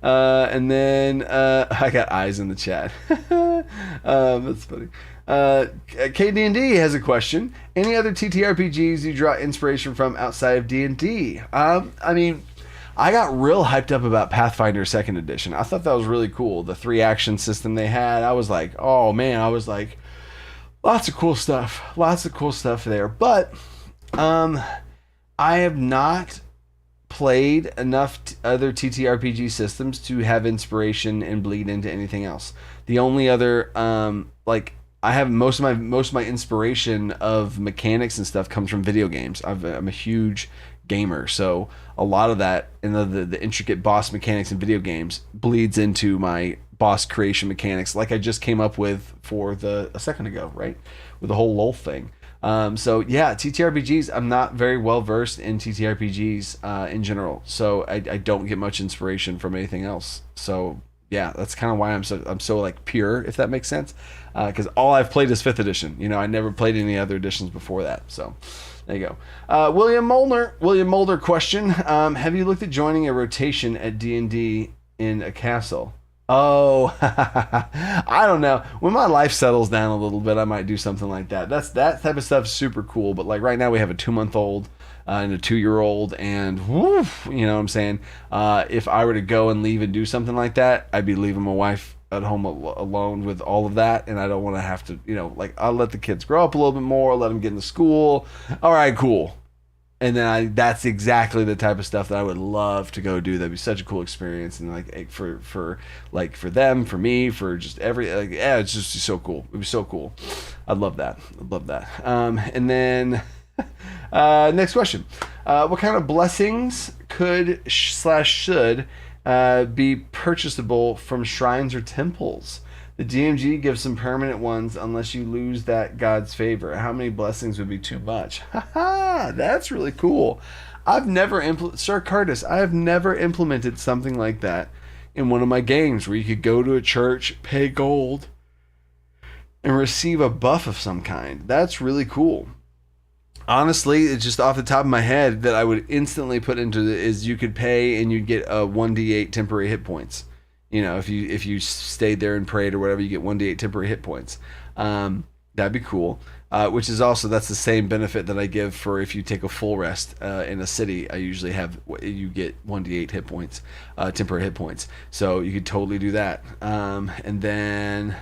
And then I got eyes in the chat. That's funny. KD&D has a question. Any other TTRPGs you draw inspiration from outside of D&D? I mean, I got real hyped up about Pathfinder 2nd Edition. I thought that was really cool. The 3 action system they had. I was like, oh man, lots of cool stuff there. But I have not played enough other TTRPG systems to have inspiration and bleed into anything else. The only other I have most of my inspiration of mechanics and stuff comes from video games. I'm a huge gamer. So a lot of that and the intricate boss mechanics in video games bleeds into my boss creation mechanics, like I just came up with for a second ago, right? With the whole LOL thing. So yeah, TTRPGs, I'm not very well versed in TTRPGs in general. So I don't get much inspiration from anything else. So yeah, that's kind of why I'm so like pure, if that makes sense. Because all I've played is 5th edition. You know, I never played any other editions before that. So there you go. William Mulder question. Have you looked at joining a rotation at D&D in a castle? Oh, I don't know. When my life settles down a little bit, I might do something like that. That type of stuff's super cool. But like right now, we have a 2-month-old and a 2-year-old, and woof, you know what I'm saying? If I were to go and leave and do something like that, I'd be leaving my wife at home alone with all of that, and I don't want to have to, you know, like I'll let the kids grow up a little bit more, let them get into school. All right, cool. And then that's exactly the type of stuff that I would love to go do. That'd be such a cool experience, and like for them, for me, for just yeah, it's just so cool. It'd be so cool. I'd love that. And then next question: what kind of blessings should be purchasable from shrines or temples? The DMG gives some permanent ones unless you lose that God's favor. How many blessings would be too much? Haha, that's really cool. Sir Curtis, I have never implemented something like that in one of my games where you could go to a church, pay gold, and receive a buff of some kind. That's really cool. Honestly, it's just off the top of my head that I would instantly put into it is you could pay and you'd get a 1d8 temporary hit points. You know, if you stayed there and prayed or whatever, you get 1d8 temporary hit points. That'd be cool. Which is also, that's the same benefit that I give for if you take a full rest in a city. I usually you get 1d8 hit points, temporary hit points. So you could totally do that. And then,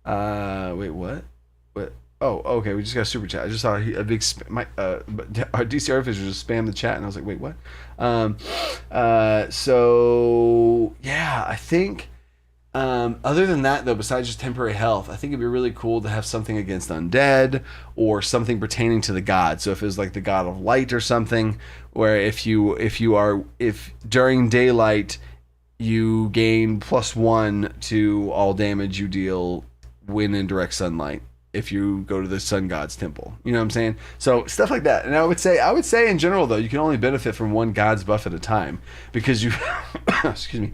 wait, what? What? Oh, okay. We just got a super chat. I just saw a big our DC Artificer just spammed the chat, and I was like, wait, what? So yeah, I think other than that though, besides just temporary health, I think it'd be really cool to have something against undead or something pertaining to the god. So if it was like the god of light or something, where if during daylight you gain +1 to all damage you deal when in direct sunlight. If you go to the sun god's temple, you know what I'm saying? So stuff like that. And I would say in general though, you can only benefit from one god's buff at a time, because you, excuse me,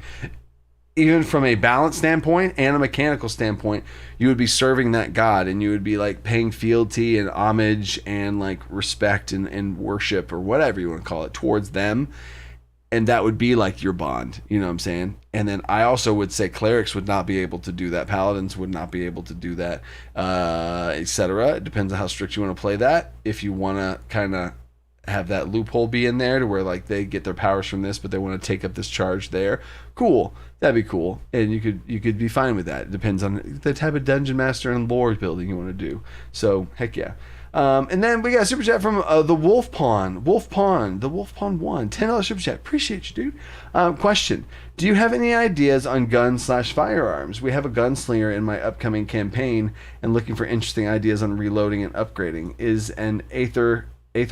even from a balance standpoint and a mechanical standpoint, you would be serving that god, and you would be like paying fealty and homage and like respect and worship or whatever you want to call it towards them. And that would be like your bond, you know what I'm saying? And then I also would say clerics would not be able to do that. Paladins would not be able to do that, etc. It depends on how strict you want to play that. If you want to kind of have that loophole be in there to where like they get their powers from this, but they want to take up this charge there, cool. That'd be cool. And you could be fine with that. It depends on the type of dungeon master and lore building you want to do. So heck yeah. And then we got a super chat from the Wolf Pawn 1, $10 super chat. Appreciate you, dude. Question: do you have any ideas on guns/firearms? We have a gunslinger in my upcoming campaign and looking for interesting ideas on reloading and upgrading. Is an Aether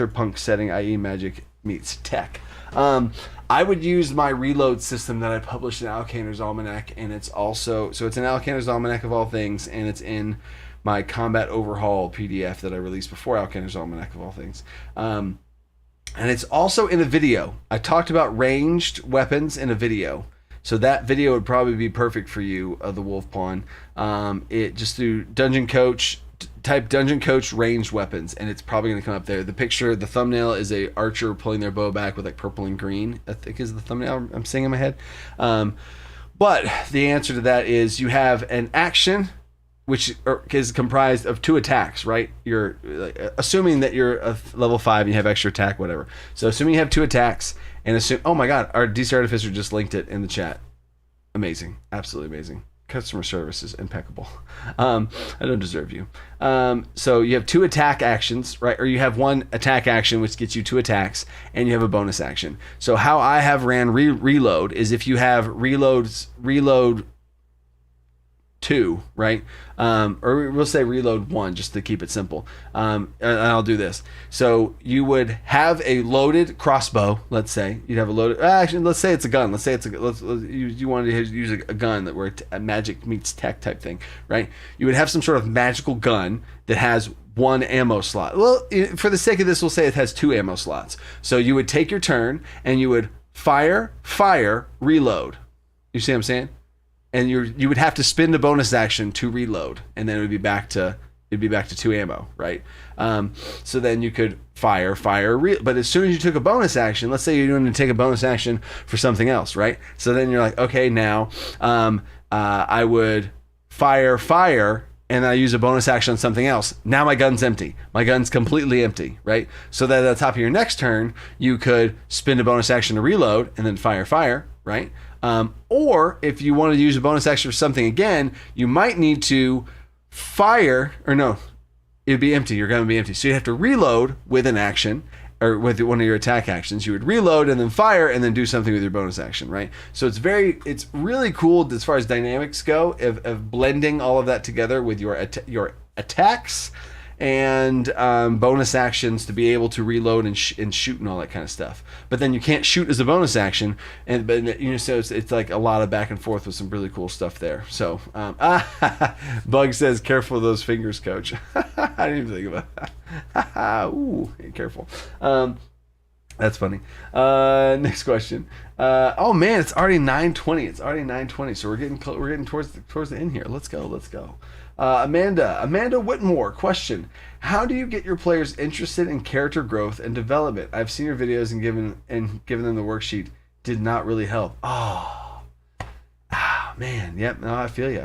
Punk setting, i.e. magic meets tech. I would use my reload system that I published in Alcanar's Almanac, and it's also, so it's in Alcanar's Almanac of all things, and it's in my Combat Overhaul PDF that I released before Alcanar's Almanac of all things. And it's also in a video. I talked about ranged weapons in a video. So that video would probably be perfect for you, the Wolf Pawn. It just do Dungeon Coach, type Dungeon Coach ranged weapons, and it's probably going to come up there. The thumbnail is a archer pulling their bow back with like purple and green, I think is the thumbnail I'm seeing in my head. But the answer to that is you have an action, which is comprised of 2 attacks, right? You're assuming that you're a level 5 and you have extra attack, whatever. So assuming you have 2 attacks, and assume, oh my God, our DC Artificer just linked it in the chat. Amazing, absolutely amazing. Customer service is impeccable. I don't deserve you. So you have 2 attack actions, right? Or you have 1 attack action, which gets you 2 attacks, and you have a bonus action. So how I have ran reload is if you have reload 2, right? Or we'll say reload 1 just to keep it simple. And I'll do this. So you would have a loaded crossbow. Let's say you'd have a loaded. Actually, let's say it's a gun. Let's say you wanted to use a gun that where a magic meets tech type thing, right? You would have some sort of magical gun that has 1 ammo slot. Well, for the sake of this, we'll say it has 2 ammo slots. So you would take your turn and you would fire, reload. You see what I'm saying? And you would have to spend a bonus action to reload, and then it'd be back to 2 ammo, right? So then you could fire, but as soon as you took a bonus action, let's say you're going to take a bonus action for something else, right? So then you're like, okay, now I would fire, and I use a bonus action on something else. Now my gun's empty. My gun's completely empty, right? So then at the top of your next turn, you could spend a bonus action to reload, and then fire, right? Or if you want to use a bonus action for something again, you might need to fire, or no, it'd be empty. Your gun would be empty. So you have to reload with an action, or with one of your attack actions. You would reload and then fire and then do something with your bonus action, right? So it's really cool as far as dynamics go of blending all of that together with your attacks and bonus actions to be able to reload and shoot and all that kind of stuff. But then you can't shoot as a bonus action, so it's like a lot of back and forth with some really cool stuff there. So Bug says, "Careful with those fingers, Coach." I didn't even think about that. Ooh, careful. That's funny. Next question. Oh man, it's already 9:20. So we're getting towards the end here. Let's go. Amanda Whitmore, question: how do you get your players interested in character growth and development? I've seen your videos and given them the worksheet. Did not really help. Oh man, yep. No, I feel you.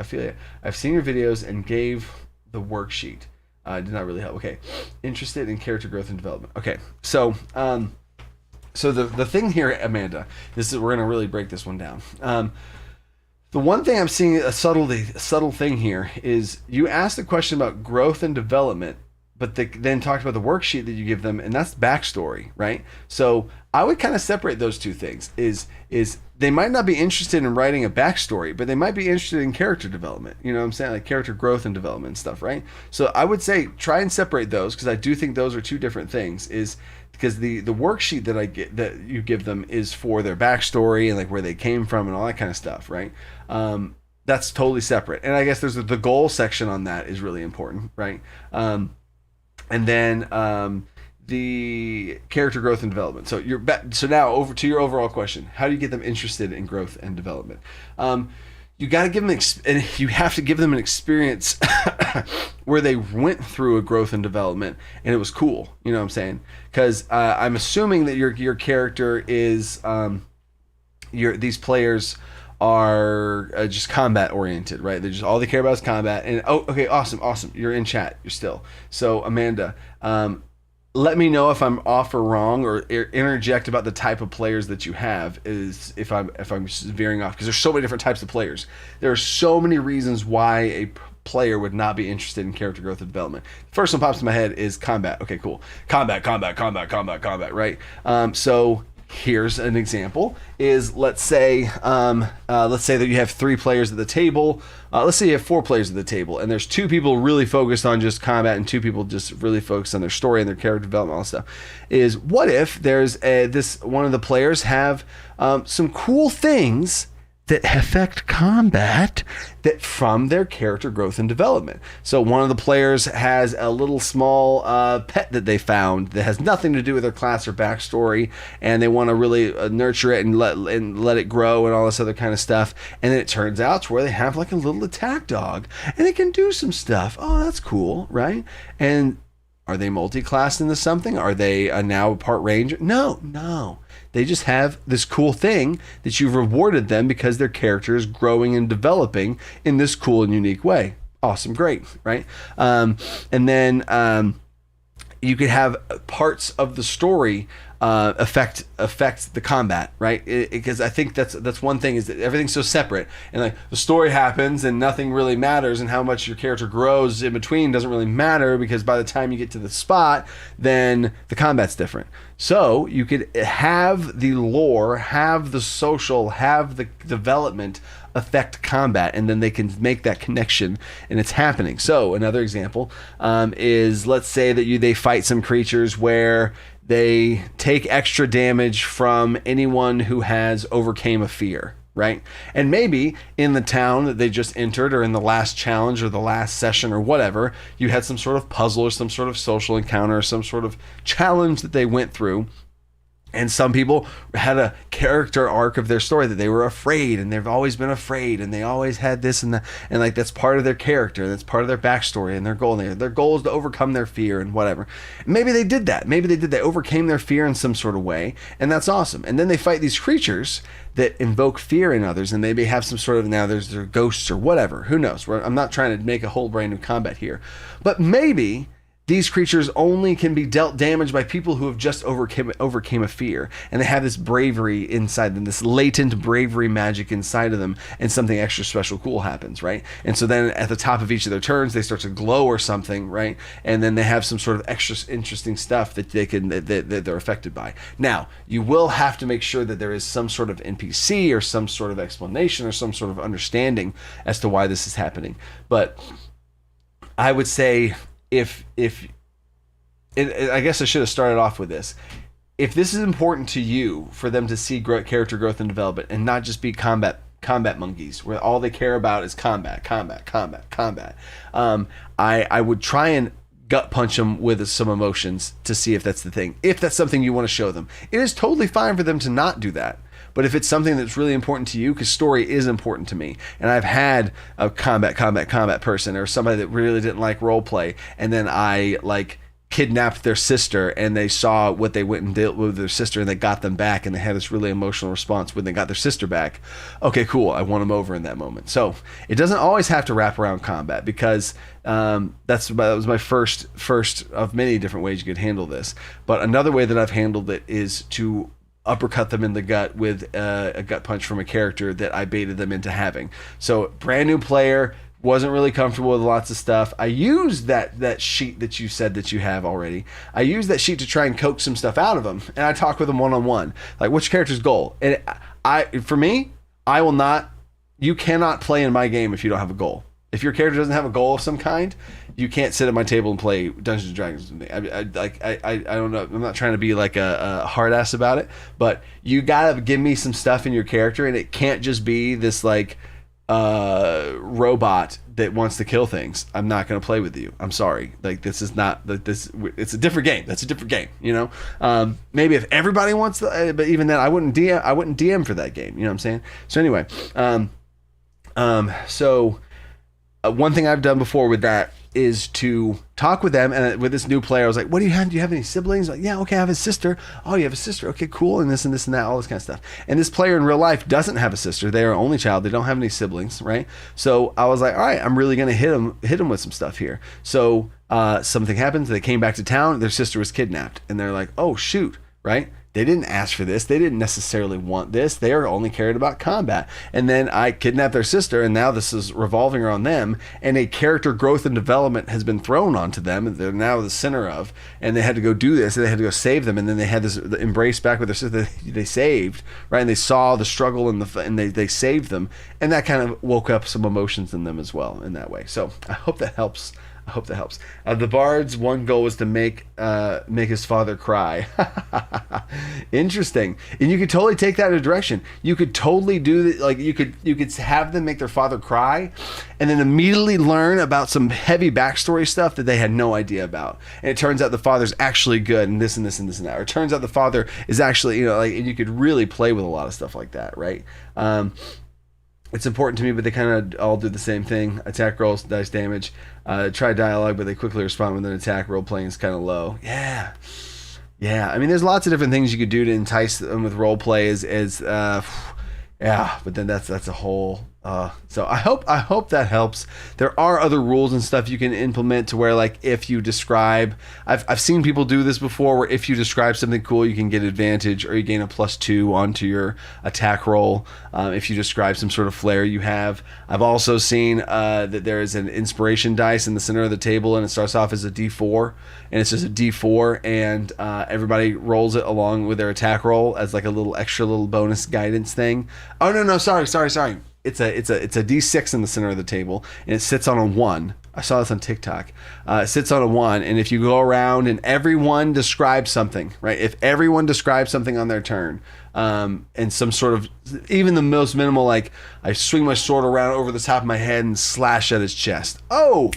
I've seen your videos and gave the worksheet. Did not really help. Okay, interested in character growth and development. Okay, so the thing here, Amanda, we're gonna really break this one down. The one thing I'm seeing, a subtle thing here, is you asked the question about growth and development, but then talked about the worksheet that you give them, and that's backstory, right? So I would kind of separate those two things. Is they might not be interested in writing a backstory, but they might be interested in character development. You know what I'm saying? Like character growth and development and stuff, right? So I would say try and separate those, because I do think those are two different things. Because the worksheet that you give them is for their backstory and like where they came from and all that kind of stuff, right? That's totally separate. And I guess there's the goal section on that is really important, right? And then the character growth and development. So now over to your overall question: how do you get them interested in growth and development? You got to give them and you have to give them an experience where they went through a growth and development and it was cool. You know what I'm saying? Because I'm assuming that your character is these players are just combat oriented, right? They're just all they care about is combat. And okay, awesome. You're in chat. You're still. So Amanda, let me know if I'm off or wrong, or interject about the type of players that you have, is if I'm veering off, because there's so many different types of players. There are so many reasons why a player would not be interested in character growth and development. First one pops in my head is combat. Okay, cool. Combat, right? So here's an example. Let's say that you have 3 players at the table. Let's say you have 4 players at the table, and there's 2 people really focused on just combat and 2 people just really focused on their story and their character development, all that stuff. Is what if there's one of the players have some cool things that affect combat that from their character growth and development. So one of the players has a little small pet that they found that has nothing to do with their class or backstory, and they want to really nurture it and let it grow and all this other kind of stuff. And then it turns out to where they have like a little attack dog, and it can do some stuff. Oh, that's cool, right? And are they multi-classed into something? Are they now a part ranger? No. They just have this cool thing that you've rewarded them because their character is growing and developing in this cool and unique way. Awesome, great, right? And then you could have parts of the story affect the combat, right? Because I think that's one thing, is that everything's so separate, and like the story happens and nothing really matters, and how much your character grows in between doesn't really matter, because by the time you get to the spot, then the combat's different. So you could have the lore, have the social, have the development affect combat, and then they can make that connection, and it's happening. So another example is, let's say that they fight some creatures where they take extra damage from anyone who has overcame a fear, right? And maybe in the town that they just entered, or in the last challenge or the last session or whatever, you had some sort of puzzle or some sort of social encounter or some sort of challenge that they went through. And some people had a character arc of their story that they were afraid, and they've always been afraid, and they always had this and that, and like that's part of their character, that's part of their backstory and their goal. Their goal is to overcome their fear and whatever. Maybe they did that. Maybe they overcame their fear in some sort of way, and that's awesome. And then they fight these creatures that invoke fear in others, and maybe have some sort of, now there's their ghosts or whatever. Who knows? I'm not trying to make a whole brand new combat here, but maybe these creatures only can be dealt damage by people who have just overcame a fear, and they have this bravery inside them, this latent bravery magic inside of them, and something extra special cool happens, right? And so then at the top of each of their turns, they start to glow or something, right? And then they have some sort of extra interesting stuff that that they're affected by. Now, you will have to make sure that there is some sort of NPC or some sort of explanation or some sort of understanding as to why this is happening. But I would say, I guess I should have started off with this. If this is important to you, for them to see character growth and development, and not just be combat monkeys where all they care about is combat, I would try and gut punch them with some emotions to see if that's the thing. If that's something you want to show them, it is totally fine for them to not do that. But if it's something that's really important to you, because story is important to me, and I've had a combat person, or somebody that really didn't like role play, and then I like kidnapped their sister, and they saw what they went and did with their sister, and they got them back, and they had this really emotional response when they got their sister back. Okay, cool. I won them over in that moment. So it doesn't always have to wrap around combat, because that was my first of many different ways you could handle this. But another way that I've handled it is to uppercut them in the gut with a gut punch from a character that I baited them into having. So brand new player, wasn't really comfortable with lots of stuff. I used that sheet that you said that you have already. I used that sheet to try and coax some stuff out of them, and I talk with them one-on-one. Like, what's your character's goal? And for me, you cannot play in my game if you don't have a goal. If your character doesn't have a goal of some kind, you can't sit at my table and play Dungeons and Dragons with me. I don't know. I'm not trying to be like a hard ass about it, but you gotta give me some stuff in your character, and it can't just be this like robot that wants to kill things. I'm not going to play with you. I'm sorry. Like, this is not this. It's a different game. That's a different game. You know. Maybe if everybody wants to, but even then, I wouldn't DM for that game. You know what I'm saying? So anyway, one thing I've done before with that is to talk with them, and with this new player, I was like, what do you have? Do you have any siblings? Like, yeah, okay, I have a sister. Oh, you have a sister? Okay, cool. And this and this and that, all this kind of stuff. And this player in real life doesn't have a sister. They are an only child. They don't have any siblings, right? So I was like, all right, I'm really going to hit them with some stuff here. So something happens. They came back to town. Their sister was kidnapped, and they're like, oh, shoot, right? They didn't ask for this. They didn't necessarily want this. They are only cared about combat. And then I kidnapped their sister, and now this is revolving around them, and a character growth and development has been thrown onto them, and they're now the center of, and they had to go do this, and they had to go save them, and then they had this embrace back with their sister they saved, right? And they saw the struggle and they saved them, and that kind of woke up some emotions in them as well in that way. So I hope that helps. The bard's one goal was to make his father cry. Interesting. And you could totally take that in a direction. You could totally do that. Like, you could have them make their father cry, and then immediately learn about some heavy backstory stuff that they had no idea about. And it turns out the father's actually good, and this and this and this and that. Or it turns out the father is actually, and you could really play with a lot of stuff like that, right? It's important to me, but they kind of all do the same thing. Attack rolls, dice damage. Try dialogue, but they quickly respond with an attack. Role playing is kind of low. Yeah. I mean, there's lots of different things you could do to entice them with role play. But then that's a whole So I hope that helps. There are other rules and stuff you can implement to where, like, if you describe, I've seen people do this before, where if you describe something cool, you can get advantage, or you gain a +2 onto your attack roll. If you describe some sort of flair you have. I've also seen that there is an inspiration dice in the center of the table, and it starts off as a D4, and it's just a D4, and everybody rolls it along with their attack roll as like a little extra little bonus guidance thing. Oh no, sorry. It's a D6 in the center of the table, and it sits on a 1. I saw this on TikTok. It sits on a 1, and if you go around and everyone describes something, right? If everyone describes something on their turn, and some sort of, even the most minimal, like, I swing my sword around over the top of my head and slash at his chest. Oh,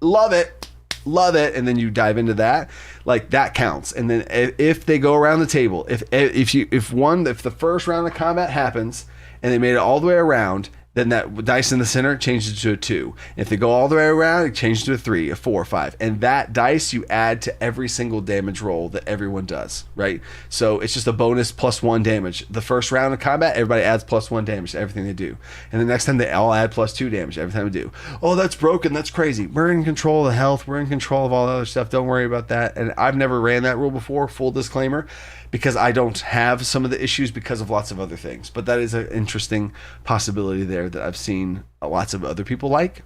love it, and then you dive into that, like, that counts. And then if they go around the table, if the first round of combat happens, and they made it all the way around, then that dice in the center changes to a 2. If they go all the way around, it changes to a 3, a 4, a 5. And that dice you add to every single damage roll that everyone does, right? So it's just a bonus +1 damage. The first round of combat, everybody adds +1 damage to everything they do. And the next time, they all add +2 damage every time they do. Oh, that's broken. That's crazy. We're in control of the health. We're in control of all the other stuff. Don't worry about that. And I've never ran that rule before, full disclaimer, because I don't have some of the issues because of lots of other things. But that is an interesting possibility there that I've seen lots of other people like.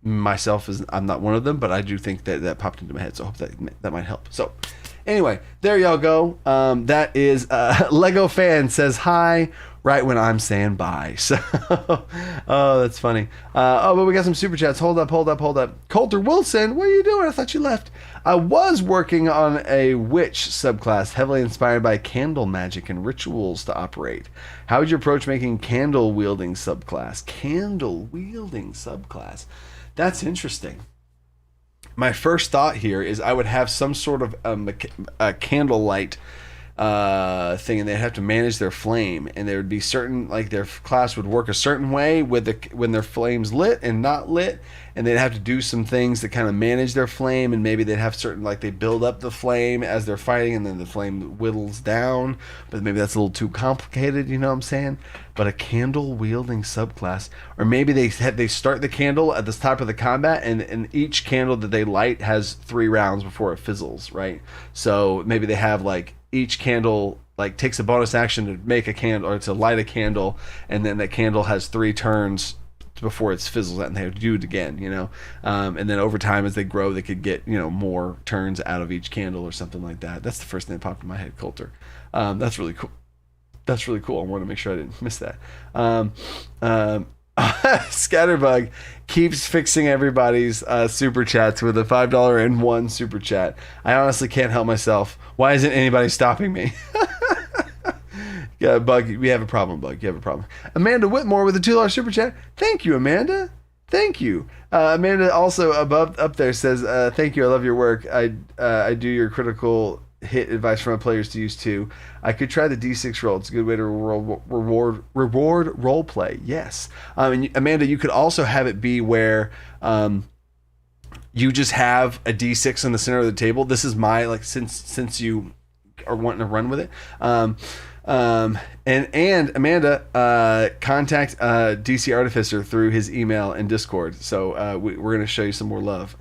Myself, I'm not one of them, but I do think that popped into my head, so I hope that might help. So anyway, there y'all go. That is Lego Fan says hi right when I'm saying bye. So, oh, that's funny. But we got some super chats. Hold up. Coulter Wilson, what are you doing? I thought you left. I was working on a witch subclass heavily inspired by candle magic and rituals to operate. How would you approach making candle wielding subclass? That's interesting. My first thought here is I would have some sort of a candlelight thing, and they'd have to manage their flame, and there would be certain, like, their class would work a certain way when their flame's lit and not lit, and they'd have to do some things that kind of manage their flame, and maybe they'd have certain, like, they build up the flame as they're fighting, and then the flame whittles down, but maybe that's a little too complicated, you know what I'm saying? But a candle wielding subclass, or maybe they start the candle at the top of the combat, and each candle that they light has 3 rounds before it fizzles, right? So maybe they have, like, each candle, like, takes a bonus action to make a candle, or to light a candle, and then that candle has 3 turns before it fizzles out, and they have to do it again, you know. And then over time, as they grow, they could get, you know, more turns out of each candle or something like that. That's the first thing that popped in my head, Coulter. That's really cool. I want to make sure I didn't miss that. Scatterbug keeps fixing everybody's super chats with a $5 super chat. I honestly can't help myself. Why isn't anybody stopping me? Yeah, Bug, we have a problem, Bug. You have a problem. Amanda Whitmore with a $2 super chat. Thank you, Amanda. Thank you. Amanda also up there says, thank you. I love your work. I do your critical hit advice for my players to use too. I could try the D6 roll. It's a good way to reward role play. Yes. And Amanda, you could also have it be where you just have a D6 in the center of the table. This is my, like, since you are wanting to run with it. And Amanda, contact DC Artificer through his email and Discord. So we're going to show you some more love.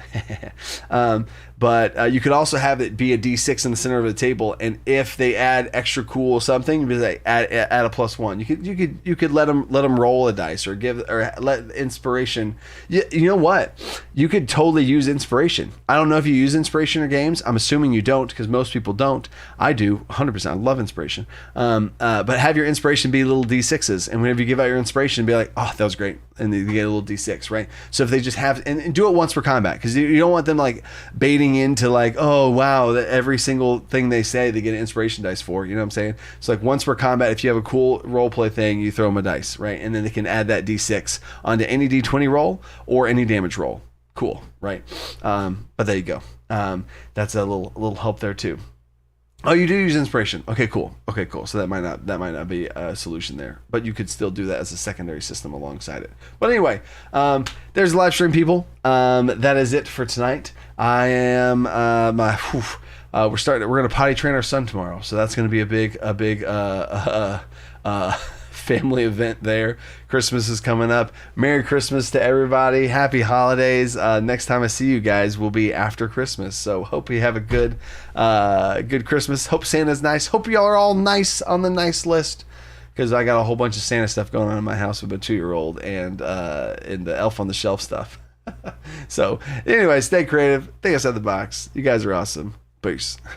But you could also have it be a D6 in the center of the table, and if they add extra cool something, you'd be like, add a +1. You could let them roll a dice, or let inspiration. You know what? You could totally use inspiration. I don't know if you use inspiration in games. I'm assuming you don't, because most people don't. I do 100%. I love inspiration. But have your inspiration be little D6s, and whenever you give out your inspiration, be like, oh, that was great, and you get a little D6, right? So if they just have, and do it once per combat, because you don't want them, like, baiting into, like, oh wow, that every single thing they say they get an inspiration dice for, you know what I'm saying? So, like, once per combat, if you have a cool role play thing, you throw them a dice, right? And then they can add that D6 onto any D20 roll or any damage roll. Cool, right? But there you go. That's a little help there too. Oh, you do use inspiration. Okay, cool. So that might not be a solution there, but you could still do that as a secondary system alongside it. But anyway, there's live stream, people. That is it for tonight. I am we're gonna potty train our son tomorrow, so that's gonna be a big family event there. Christmas is coming up. Merry Christmas to everybody. Happy holidays. Next time I see you guys will be after Christmas. So hope you have a good Christmas. Hope Santa's nice. Hope y'all are all nice on the nice list, because I got a whole bunch of Santa stuff going on in my house with a 2-year-old and the Elf on the Shelf stuff. So anyway, stay creative. Think outside the box. You guys are awesome. Peace.